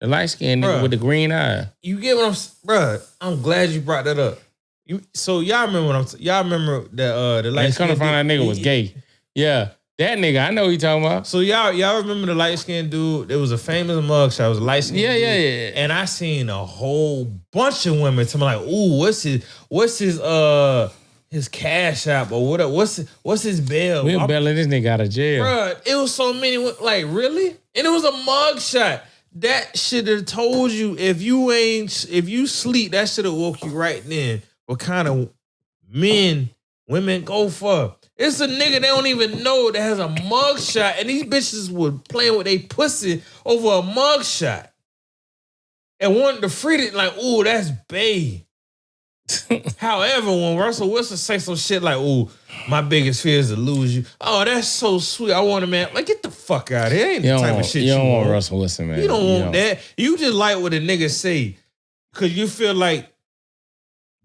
The light skinned nigga with the green eye. You get what bruh? I'm glad you brought that up. So y'all remember y'all remember that the light skinned dude? Find that nigga was gay. Yeah. That nigga, I know who you talking about. So y'all remember the light-skinned dude? There was a famous mugshot. It was a light-skinned dude. Yeah. And I seen a whole bunch of women tell me like, "Ooh, what's his cash app or whatever? What's his bail?" We're bailing this nigga out of jail. Bruh, it was so many, like, really? And it was a mugshot. That should have told you if you sleep, that should have woke you right then. What kind of women go for? It's a nigga they don't even know that has a mugshot, and these bitches were playing with they pussy over a mugshot. And wanted to free it like, "Ooh, that's bae." However, when Russell Wilson say some shit like, "Ooh, my biggest fear is to lose you." Oh, that's so sweet. I want a man. Like, get the fuck out of here. Ain't the type of shit you don't want want. Russell Wilson, man. You don't want that. You just like what a nigga say. Cause you feel like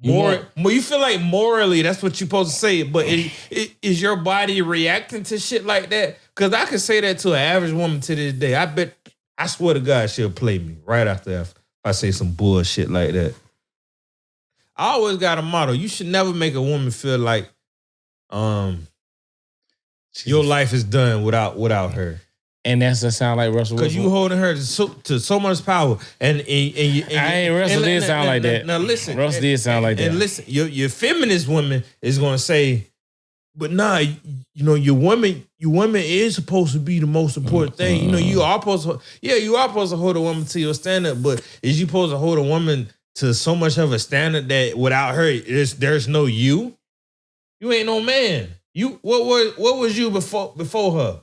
you feel like morally that's what you're supposed to say, but is your body reacting to shit like that? Because I could say that to an average woman to this day. I swear to God, she'll play me right after if I say some bullshit like that. I always got a motto. You should never make a woman feel like your life is done without her. And that's the sound like Russell Wilson. Because you holding her to so much power. And Russell did sound like that. Now listen. Russell did sound like that. And listen, your feminist woman is going to say, but nah, you know, your woman is supposed to be the most important thing. You know, you are supposed to hold a woman to your standard, but is you supposed to hold a woman to so much of a standard that without her, there's no you? You ain't no man. You what was you before her?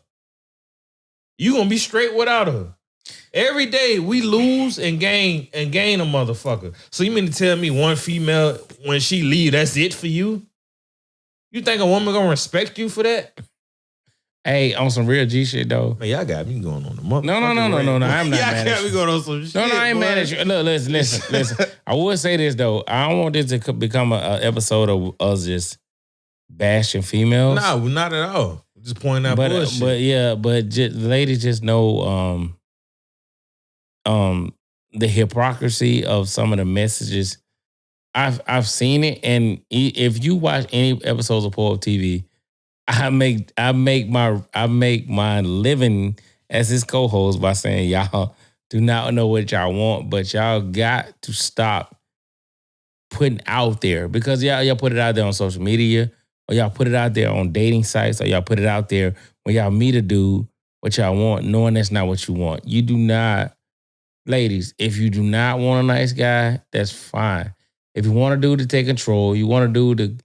You gonna be straight without her. Every day we lose and gain a motherfucker. So you mean to tell me one female, when she leave, that's it for you? You think a woman gonna respect you for that? Hey, on some real G shit though. Man, y'all got me going on the motherfucker. No. I'm not mad at you. Me going on some shit. No, I ain't mad at you. Look, listen. I would say this though. I don't want this to become an episode of us just bashing females. No, not at all. Just pointing out bullshit. But ladies just know the hypocrisy of some of the messages. I've seen it, and if you watch any episodes of Pull Up TV, I make my living as his co-host by saying y'all do not know what y'all want, but y'all got to stop putting out there, because y'all put it out there on social media, or y'all put it out there on dating sites, or y'all put it out there when y'all meet a dude, what y'all want, knowing that's not what you want. You do not, ladies, if you do not want a nice guy, that's fine. If you want a dude to take control, you want a dude to,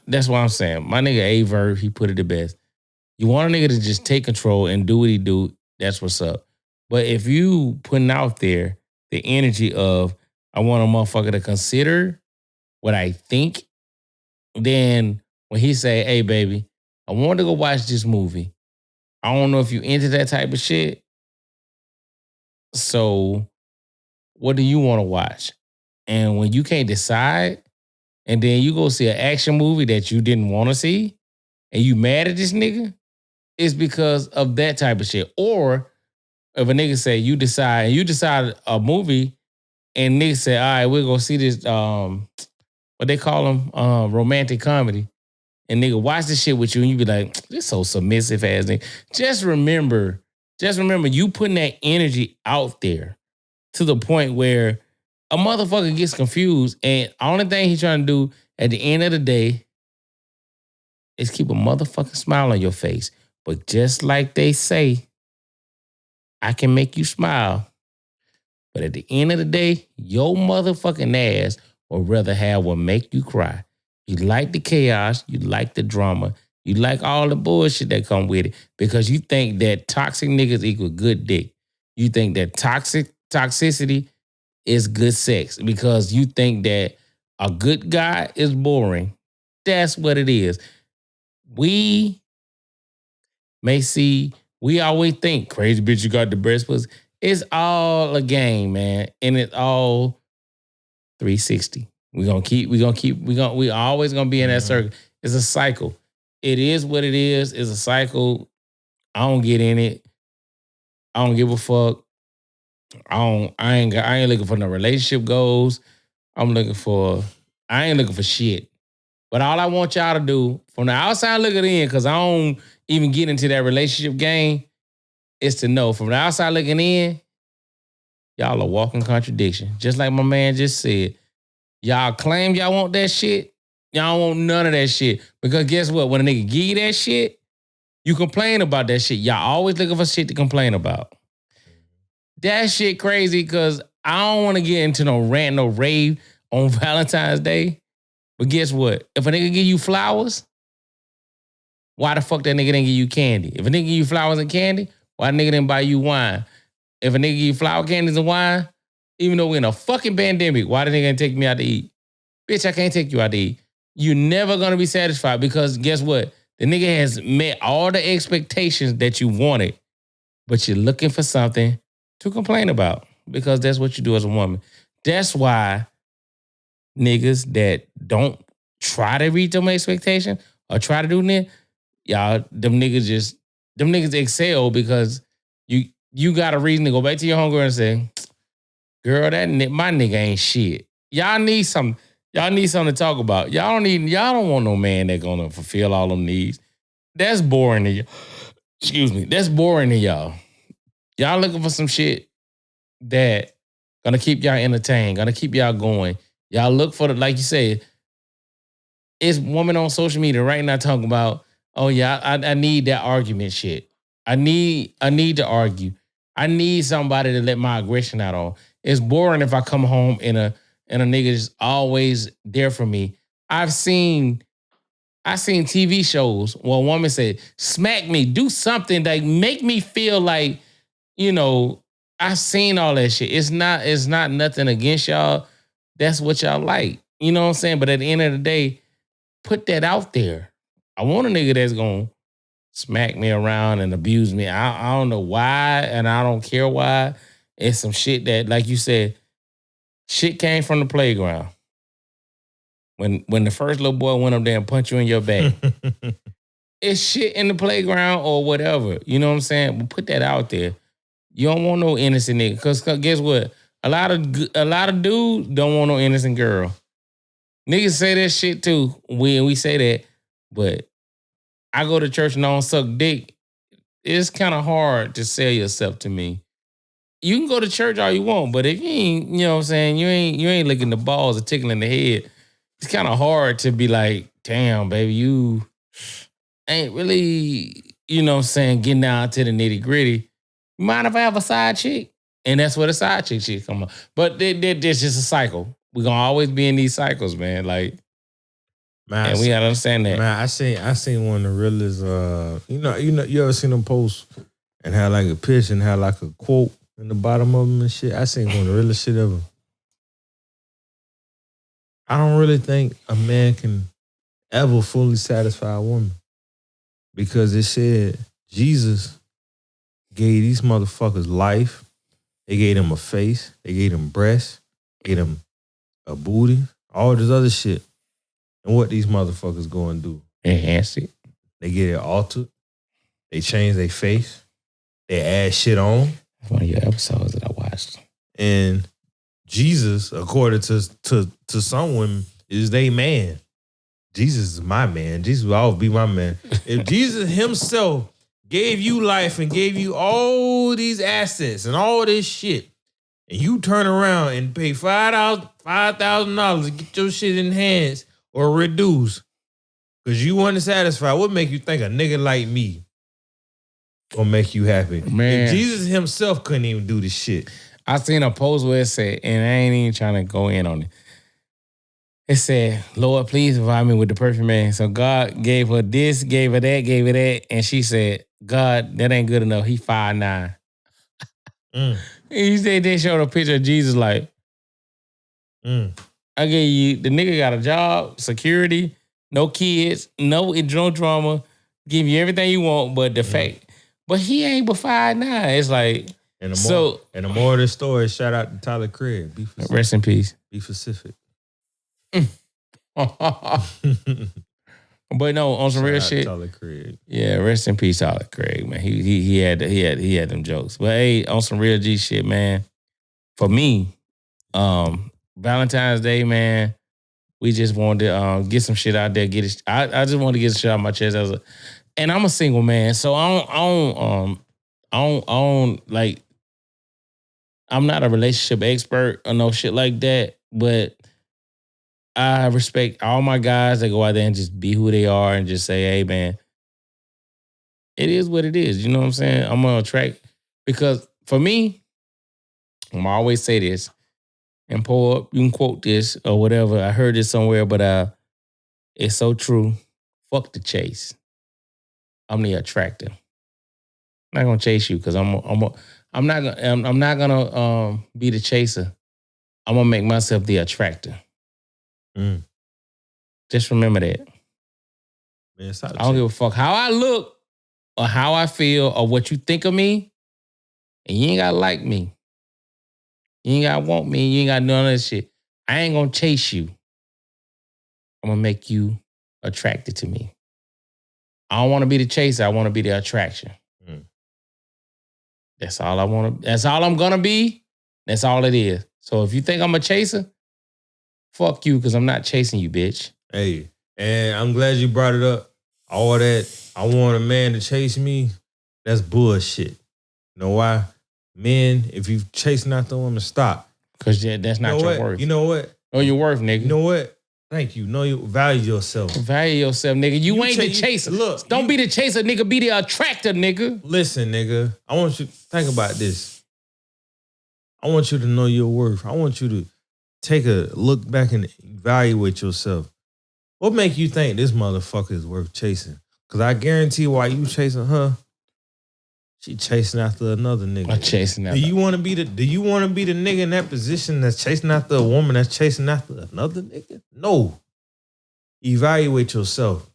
that's what I'm saying. My nigga A-Verb, he put it the best. You want a nigga to just take control and do what he do, that's what's up. But if you putting out there the energy of, I want a motherfucker to consider what I think, then when he say, "Hey, baby, I want to go watch this movie. I don't know if you into that type of shit. So what do you want to watch?" And when you can't decide, and then you go see an action movie that you didn't want to see, and you mad at this nigga, it's because of that type of shit. Or if a nigga say you decide a movie, and nigga say, "All right, we're gonna see this what they call them, romantic comedy," and nigga watch this shit with you, and you be like, "This so submissive ass nigga." Just remember, you putting that energy out there to the point where a motherfucker gets confused, and the only thing he's trying to do at the end of the day is keep a motherfucking smile on your face. But just like they say, I can make you smile, but at the end of the day, your motherfucking ass would rather have what make you cry. You like the chaos. You like the drama. You like all the bullshit that come with it because you think that toxic niggas equal good dick. You think that toxicity is good sex because you think that a good guy is boring. That's what it is. We always think, crazy bitch, you got the breast pussy. It's all a game, man. And it's all 360. We always gonna be in that circle. It's a cycle. It is what it is. It's a cycle. I don't get in it. I don't give a fuck. I ain't looking for no relationship goals. I ain't looking for shit. But all I want y'all to do from the outside looking in, because I don't even get into that relationship game, is to know from the outside looking in, y'all a walking contradiction. Just like my man just said. Y'all claim y'all want that shit. Y'all don't want none of that shit. Because guess what? When a nigga give you that shit, you complain about that shit. Y'all always looking for shit to complain about. That shit crazy because I don't want to get into no rant, no rave on Valentine's Day. But guess what? If a nigga give you flowers, why the fuck that nigga didn't give you candy? If a nigga give you flowers and candy, why the nigga didn't buy you wine? If a nigga give you flower candies and wine, even though we're in a fucking pandemic, why the nigga didn't take me out to eat? Bitch, I can't take you out to eat. You're never gonna be satisfied because guess what? The nigga has met all the expectations that you wanted, but you're looking for something to complain about because that's what you do as a woman. That's why niggas that don't try to reach them expectations or try to do that, y'all, them niggas excel because you got a reason to go back to your homegirl and say, girl, my nigga ain't shit. Y'all need something to talk about. Y'all don't want no man that gonna fulfill all them needs. That's boring to you. Excuse me. That's boring to y'all. Y'all looking for some shit that gonna keep y'all entertained, gonna keep y'all going. Y'all look for like you said, it's women on social media right now talking about, oh yeah, I need that argument shit. I need to argue. I need somebody to let my aggression out on. It's boring if I come home and a nigga is always there for me. I've seen TV shows where a woman said, smack me, do something that make me feel like, I've seen all that shit. It's not nothing against y'all. That's what y'all like. You know what I'm saying? But at the end of the day, put that out there. I want a nigga that's going to smack me around and abuse me. I don't know why, and I don't care why. It's some shit that, like you said, shit came from the playground. When the first little boy went up there and punched you in your back. It's shit in the playground or whatever. You know what I'm saying? But put that out there. You don't want no innocent nigga. Because guess what? A lot of dudes don't want no innocent girl. Niggas say that shit too. We say that. But I go to church and I don't suck dick. It's kind of hard to sell yourself to me. You can go to church all you want, but if you ain't, you know what I'm saying, you ain't licking the balls or tickling the head, it's kind of hard to be like, damn, baby, you ain't really, you know what I'm saying, getting down to the nitty gritty. You mind if I have a side chick? And that's where the side chick shit come up. But there's just a cycle. We're going to always be in these cycles, man. Like, man, and we got to understand that. Man, I seen one of the realest, you ever seen them post and had like a picture and had like a quote in the bottom of them and shit? I seen one of the realest shit ever. I don't really think a man can ever fully satisfy a woman because it said Jesus gave these motherfuckers life. They gave them a face. They gave them breasts. Gave them a booty. All this other shit. And what these motherfuckers going to do? Enhance it. They get it altered. They change their face. They add shit on. That's one of your episodes that I watched. And Jesus, according to some women, is they man. Jesus is my man. Jesus will always be my man. If Jesus himself gave you life and gave you all these assets and all this shit, and you turn around and pay $5,000 to get your shit enhanced or reduced because you want to satisfy, what make you think a nigga like me gonna make you happy? Man. If Jesus himself couldn't even do this shit. I seen a post where it said, and I ain't even trying to go in on it. It said, Lord, please provide me with the perfect man. So God gave her this, gave her that. And she said, God, that ain't good enough. He 5'9". He said they showed a picture of Jesus like, I gave you, the nigga got a job, security, no kids, no drama, give you everything you want, but the fact, but he ain't but 5'9". It's like, and the more of the story, shout out to Tyler Craig. Rest in peace. Be specific. But no, on some real shit. Tyler Craig. Yeah, rest in peace, Tyler Craig, man. He had them jokes. But hey, on some real G shit, man. For me, Valentine's Day, man. We just wanted to get some shit out there. Get it. I just wanted to get shit out of my chest. And I'm a single man, so I don't like. I'm not a relationship expert or no shit like that, but I respect all my guys that go out there and just be who they are and just say, hey, man, it is what it is. You know what I'm saying? I'm going to attract, because for me, I'm always say this, and pull up, you can quote this or whatever. I heard this somewhere, but it's so true. Fuck the chase. I'm the attractor. I'm not going to chase you because I'm not gonna be the chaser. I'm going to make myself the attractor. Just remember that. Man, I don't give a fuck how I look or how I feel or what you think of me. And you ain't gotta like me. You ain't gotta want me. You ain't gotta do none of that shit. I ain't gonna chase you. I'm gonna make you attracted to me. I don't wanna be the chaser. I wanna be the attraction. That's all I wanna. That's all I'm gonna be. That's all it is. So if you think I'm a chaser, fuck you, because I'm not chasing you, bitch. Hey, and I'm glad you brought it up. All that, I want a man to chase me, that's bullshit. You know why? Men, if you chasing after women, stop. Because that's not your worth. You know what? Know your worth, nigga. You know what? Thank you. Know you value yourself. Value yourself, nigga. You ain't the chaser. Look, don't be the chaser, nigga. Be the attractor, nigga. Listen, nigga. I want you to think about this. I want you to know your worth. I want you to take a look back and evaluate yourself. What make you think this motherfucker is worth chasing? Because I guarantee while you chasing her, she chasing after another nigga. I'm chasing after. Do you want to be the nigga in that position that's chasing after a woman that's chasing after another nigga? No. Evaluate yourself.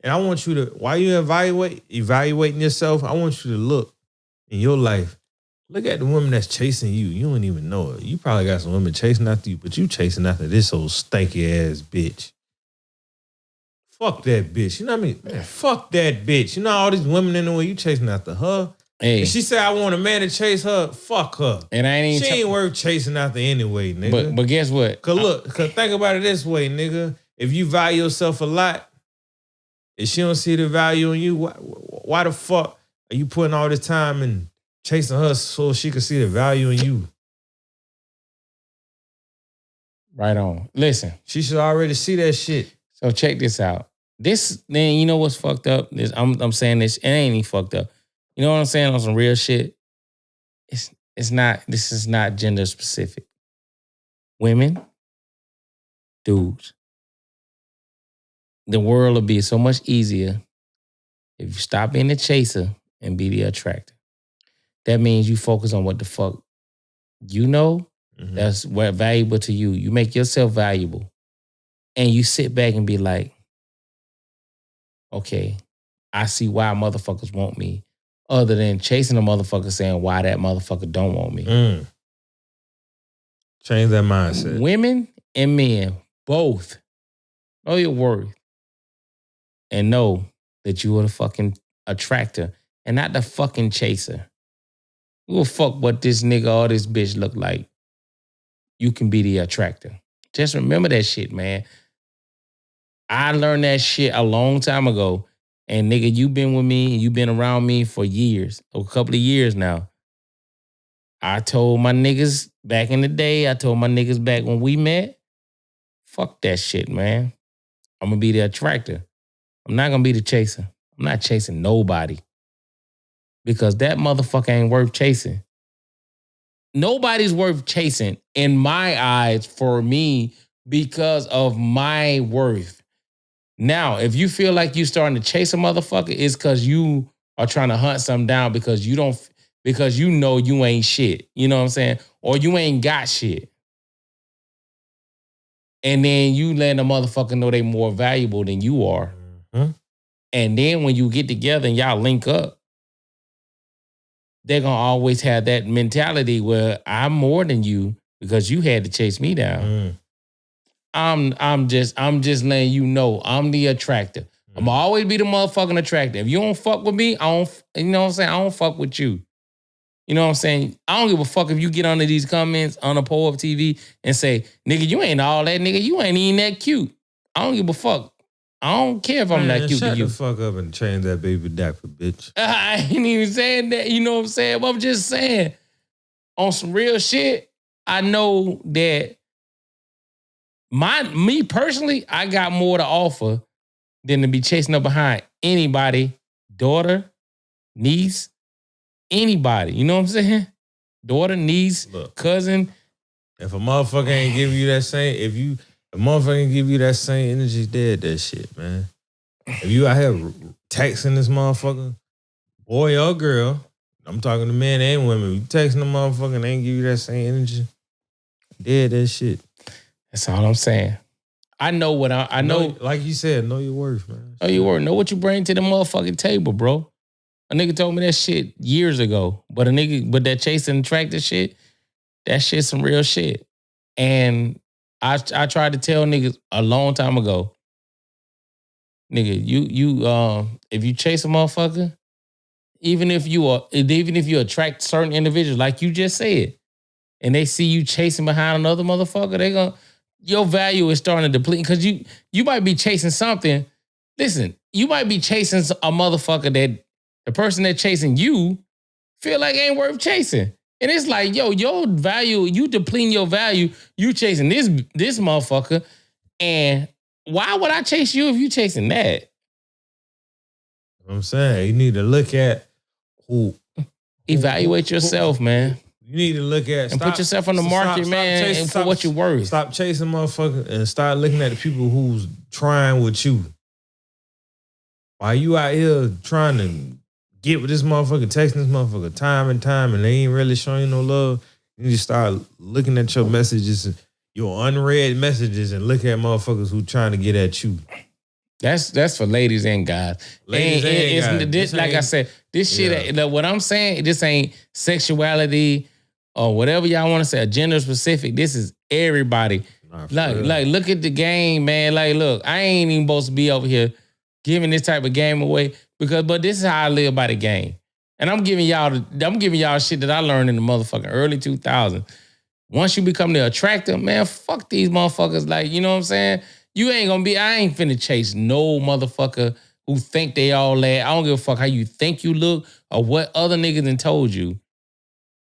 And I want you to, while you evaluating yourself, I want you to look in your life. Look at the woman that's chasing you. You don't even know her. You probably got some women chasing after you, but you chasing after this old stanky ass bitch. Fuck that bitch. You know what I mean? Man, fuck that bitch. You know all these women in the way you chasing after her? Hey. If she said I want a man to chase her, fuck her. And I ain't she ain't worth chasing after anyway, nigga. But guess what? Cause think about it this way, nigga. If you value yourself a lot, if she don't see the value in you, why the fuck are you putting all this time in chasing her so she can see the value in you? Right on. Listen. She should already see that shit. So check this out. This, then you know what's fucked up? I'm saying this, it ain't even fucked up. You know what I'm saying on some real shit? This is not gender specific. Women, dudes. The world will be so much easier if you stop being the chaser and be the attractor. That means you focus on what the fuck you know, that's what valuable to you. You make yourself valuable. And you sit back and be like, okay, I see why motherfuckers want me, other than chasing a motherfucker saying why that motherfucker don't want me. Change that mindset. Women and men, both, know your worth and know that you are the fucking attractor and not the fucking chaser. You will fuck what this nigga or this bitch look like. You can be the attractor. Just remember that shit, man. I learned that shit a long time ago. And nigga, you been with me, you been around me for years, a couple of years now. I told my niggas back in the day, I told my niggas back when we met, fuck that shit, man. I'm gonna be the attractor. I'm not gonna be the chaser. I'm not chasing nobody. Because that motherfucker ain't worth chasing. Nobody's worth chasing in my eyes for me because of my worth. Now, if you feel like you starting to chase a motherfucker, it's because you are trying to hunt something down because you know you ain't shit. You know what I'm saying? Or you ain't got shit. And then you let a motherfucker know they more valuable than you are. Mm-hmm. And then when you get together and y'all link up, they're gonna always have that mentality where I'm more than you because you had to chase me down. I'm just letting you know I'm the attractor. I'm gonna always be the motherfucking attractor. If you don't fuck with me, I don't, you know what I'm saying? I don't fuck with you. You know what I'm saying? I don't give a fuck if you get under these comments on a Pull Up TV and say, nigga, you ain't all that, nigga. You ain't even that cute. I don't give a fuck. I don't care if I'm that cute to you. Shut the fuck up and change that baby diaper, bitch. I ain't even saying that. You know what I'm saying? But I'm just saying, on some real shit, I know that me personally, I got more to offer than to be chasing up behind anybody, daughter, niece, anybody. You know what I'm saying? Daughter, niece, cousin. If a motherfucker ain't give you that same, if a motherfucker ain't give you that same energy, dead that shit, man. If you out here texting this motherfucker, boy or girl, I'm talking to men and women, you texting the motherfucker and they ain't give you that same energy, dead that shit. That's all I'm saying. I know what I know. Like you said, know your worth, man. Know your worth. Know what you bring to the motherfucking table, bro. A nigga told me that shit years ago. But that chasing attractive shit, that shit's some real shit. And I tried to tell niggas a long time ago, nigga, you if you chase a motherfucker, even if you attract certain individuals, like you just said, and they see you chasing behind another motherfucker, your value is starting to deplete because you might be chasing something. Listen, you might be chasing a motherfucker that the person that's chasing you feel like ain't worth chasing. And it's like, yo, your value, you depleting your value, you chasing this motherfucker. And why would I chase you if you chasing that? I'm saying, you need to look at who. Evaluate yourself, man. You need to look at and put yourself on the market, man, for what you're worth. Stop chasing motherfuckers and start looking at the people who's trying with you. While you out here trying to get with this motherfucker, texting this motherfucker time and time, and they ain't really showing you no love, you need to start looking at your messages, your unread messages, and look at motherfuckers who trying to get at you. That's for ladies and guys. Ladies and guys. Like I said, this shit, what I'm saying, this ain't sexuality or whatever y'all want to say, a gender specific. This is everybody. Like, look at the game, man. Like, look, I ain't even supposed to be over here giving this type of game away but this is how I live by the game. And I'm giving y'all shit that I learned in the motherfucking early 2000s. Once you become the attractor, man, fuck these motherfuckers. Like, you know what I'm saying? I ain't finna chase no motherfucker who think they all that. I don't give a fuck how you think you look or what other niggas done told you.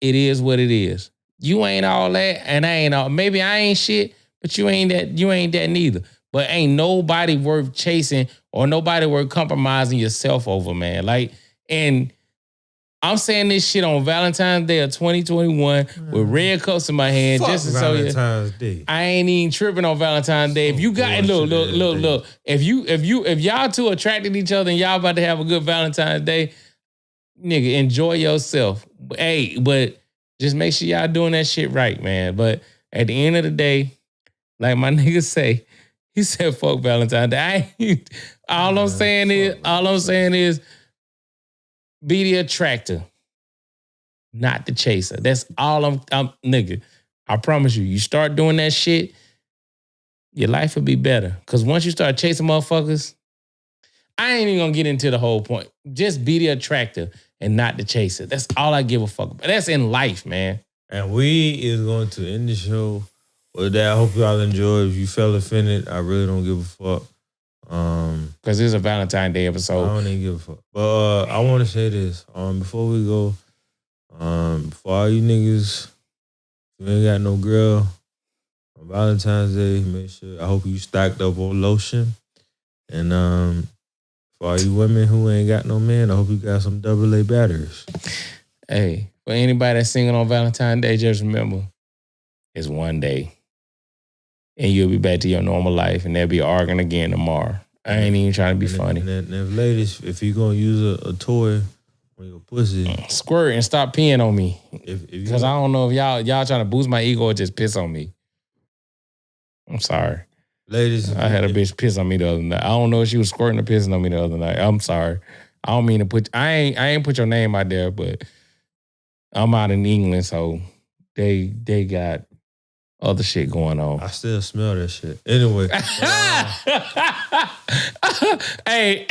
It is what it is. You ain't all that, and I ain't all. Maybe I ain't shit, but you ain't that neither. But ain't nobody worth chasing or nobody worth compromising yourself over, man. Like, and I'm saying this shit on Valentine's Day of 2021 with red cups in my hand. Fuck just to Valentine's Day. I ain't even tripping on Valentine's Day. If you got look. If y'all two attracted each other and y'all about to have a good Valentine's Day, nigga, enjoy yourself. But just make sure y'all doing that shit right, man. But at the end of the day, like my nigga say, he said, fuck Valentine's Day. All I'm saying is, be the attractor, not the chaser. That's all I'm nigga. I promise you start doing that shit, your life will be better. Because once you start chasing motherfuckers, I ain't even gonna get into the whole point. Just be the attractor and not the chaser. That's all I give a fuck about. That's in life, man. And we is going to end the show with that. I hope y'all enjoyed. If you felt offended, I really don't give a fuck. Because it's a Valentine's Day episode. I don't even give a fuck. But I want to say this. Before we go, for all you niggas, if you ain't got no girl on Valentine's Day, make sure, I hope you stocked up on lotion. And for all you women who ain't got no man, I hope you got some AA batteries. Hey, for anybody that's singing on Valentine's Day, just remember, it's one day. and you'll be back to your normal life, and they'll be arguing again tomorrow. I ain't even trying to be funny. And if ladies, if you gonna use a toy on your pussy, squirt and stop peeing on me. Because I don't know if y'all trying to boost my ego or just piss on me. I'm sorry. Ladies, I had a bitch piss on me the other night. I don't know if she was squirting or pissing on me the other night. I'm sorry. I don't mean to put I ain't put your name out there, but I'm out in England, so they got other shit going on. I still smell that shit. Anyway. Hey.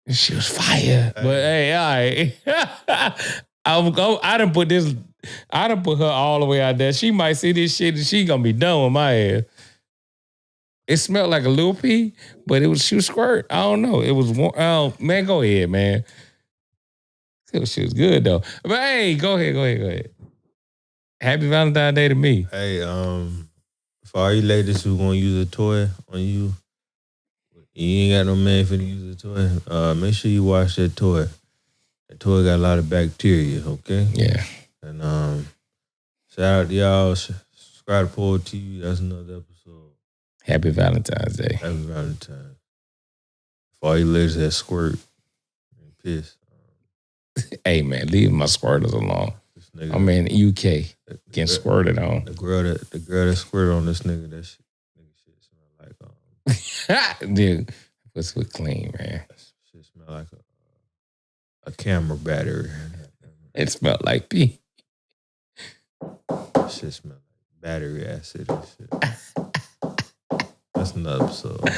She was fire. But hey, all right. I done put her all the way out there. She might see this shit and she gonna be done with my ass. It smelled like a little pee, but she was squirt. I don't know. It was warm. Man, go ahead, man. She was good though. But hey, go ahead. Happy Valentine's Day to me. Hey, for all you ladies who gonna use a toy on you, you ain't got no man for to use a toy. Make sure you wash that toy. That toy got a lot of bacteria, okay? Yeah. And shout out to y'all. Subscribe to Poet TV. That's another episode. Happy Valentine's Day. Happy Valentine's. For all you ladies that squirt and piss. Hey man, leave my squirters alone. I'm in the UK getting squirted on. The girl that squirted on this nigga, that shit smell like dude, what's with clean, man? Shit smell like a camera battery. It smelled like pee. Shit smell like battery acid and shit. That's another episode.